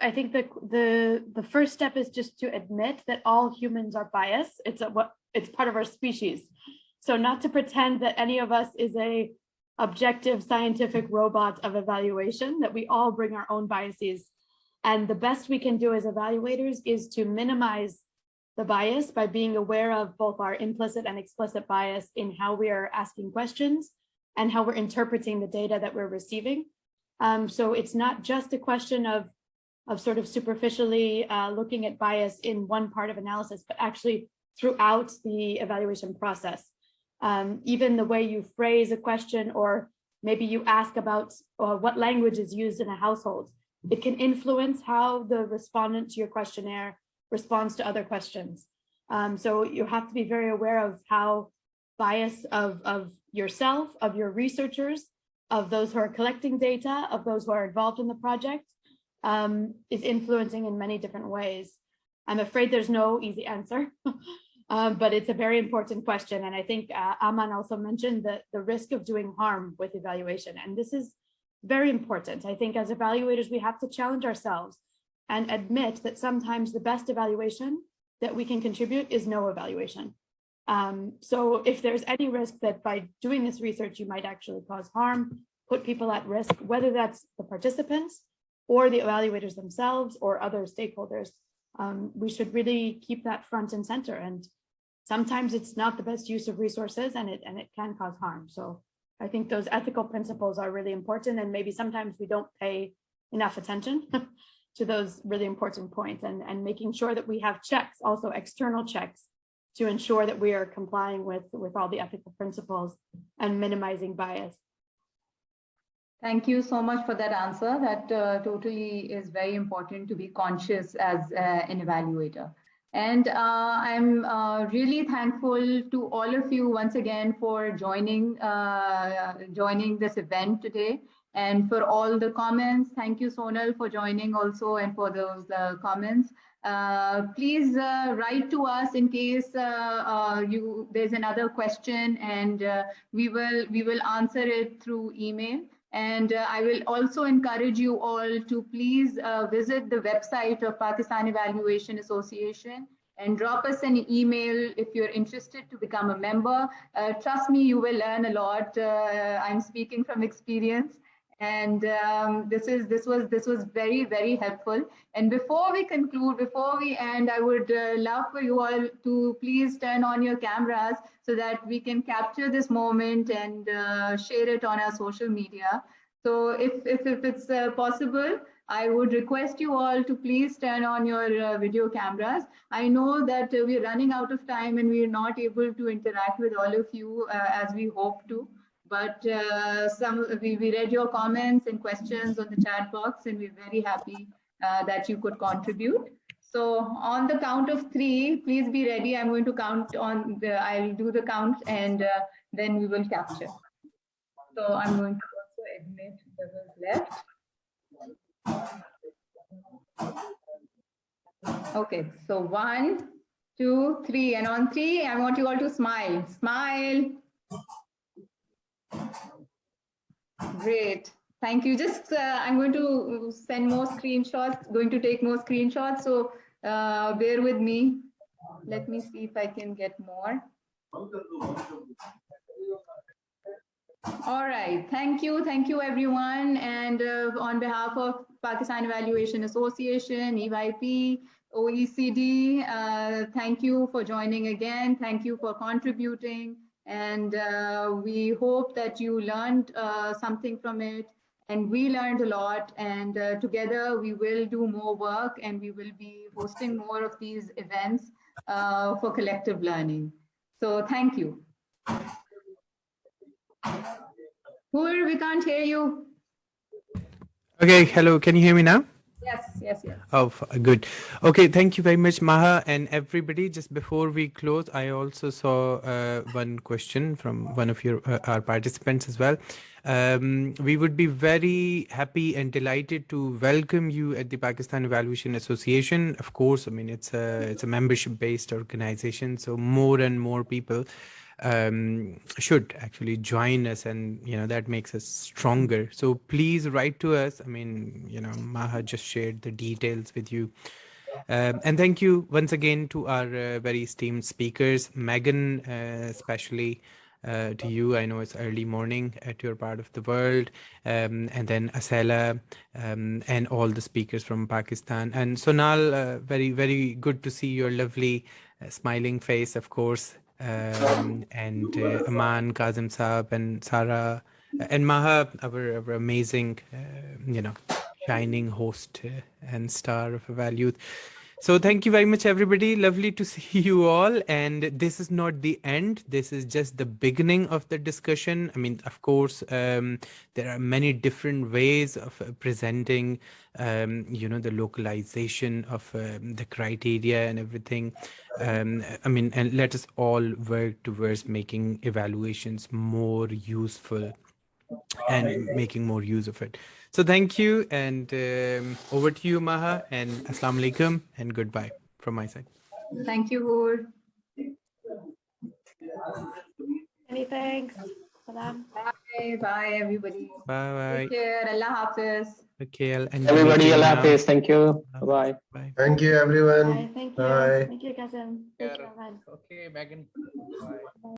I think the first step is just to admit that all humans are biased. It's part of our species. So not to pretend that any of us is a objective scientific robot of evaluation, that we all bring our own biases. And the best we can do as evaluators is to minimize the bias by being aware of both our implicit and explicit bias in how we are asking questions and how we're interpreting the data that we're receiving. So it's not just a question of sort of superficially looking at bias in one part of analysis, but actually throughout the evaluation process. Even the way you phrase a question, or maybe you ask about what language is used in a household, it can influence how the respondent to your questionnaire responds to other questions. So you have to be very aware of how bias of yourself, of your researchers, of those who are collecting data, of those who are involved in the project, is influencing in many different ways. I'm afraid there's no easy answer, but it's a very important question. And I think Aman also mentioned the risk of doing harm with evaluation. And this is very important. I think as evaluators, we have to challenge ourselves and admit that sometimes the best evaluation that we can contribute is no evaluation. So if there's any risk that by doing this research, you might actually cause harm, put people at risk, whether that's the participants or the evaluators themselves or other stakeholders, we should really keep that front and center. And sometimes it's not the best use of resources and it can cause harm. So I think those ethical principles are really important, and maybe sometimes we don't pay enough attention to those really important points, and making sure that we have checks, also external checks, to ensure that we are complying with all the ethical principles and minimizing bias. Thank you so much for that answer. That totally is very important to be conscious as an evaluator. And I'm really thankful to all of you once again for joining this event today and for all the comments. Thank you, Sonal, for joining also and for those comments. Please write to us in case there's another question, and we will answer it through email. And I will also encourage you all to please visit the website of Pakistan Evaluation Association and drop us an email if you're interested to become a member. Trust me, you will learn a lot. I'm speaking from experience. And this was very, very helpful. And before we conclude, before we end, I would love for you all to please turn on your cameras so that we can capture this moment and share it on our social media. So if it's possible, I would request you all to please turn on your video cameras. I know that we're running out of time and we're not able to interact with all of you as we hope to. But we read your comments and questions on the chat box, and we're very happy that you could contribute. So on the count of 3, please be ready. I'm going to count on I'll do the count, and then we will capture. So I'm going to also admit whoever's left. Okay, so 1, 2, 3, and on 3, I want you all to smile. Smile. Great. Thank you. Just I'm going to send more screenshots, going to take more screenshots. So bear with me. Let me see if I can get more. All right. Thank you. Thank you, everyone. And on behalf of Pakistan Evaluation Association, EYP, OECD, thank you for joining again. Thank you for contributing. And we hope that you learned something from it, and we learned a lot, and together we will do more work, and we will be hosting more of these events for collective learning. So thank you. Hur, we can't hear you. Okay, hello, can you hear me now? Yes. Oh, good. Okay, thank you very much, Maha, and everybody. Just before we close, I also saw one question from one of our participants as well. We would be very happy and delighted to welcome you at the Pakistan Evaluation Association. Of course, I mean, it's a membership-based organization, so more and more people should actually join us, and that makes us stronger. So please write to us. I mean, Maha just shared the details with you, and thank you once again to our very esteemed speakers, Megan, especially to you. I know it's early morning at your part of the world, and then Asela, and all the speakers from Pakistan, and Sonal. Very, very good to see your lovely smiling face, of course. And Aman, Kazim Saab, and Sarah, and Maha, our amazing, shining host and star of Eval Youth. So thank you very much, everybody. Lovely to see you all. And this is not the end. This is just the beginning of the discussion. I mean, of course, there are many different ways of presenting, the localization of the criteria and everything. I mean, and let us all work towards making evaluations more useful and making more use of it. So thank you, and over to you, Maha, and Assalamu alaikum, and goodbye from my side. Thank you, Hur. Many thanks. Salam. Bye, everybody. Bye. Take care. Allah Hafiz. Okay, I'll end Everybody, Allah Hafiz. Thank you. Bye. Bye. Thank you, everyone. Bye. Thank you. Bye. Thank you, Kazim. Thank you, Ahmad. Okay, Megan. Bye.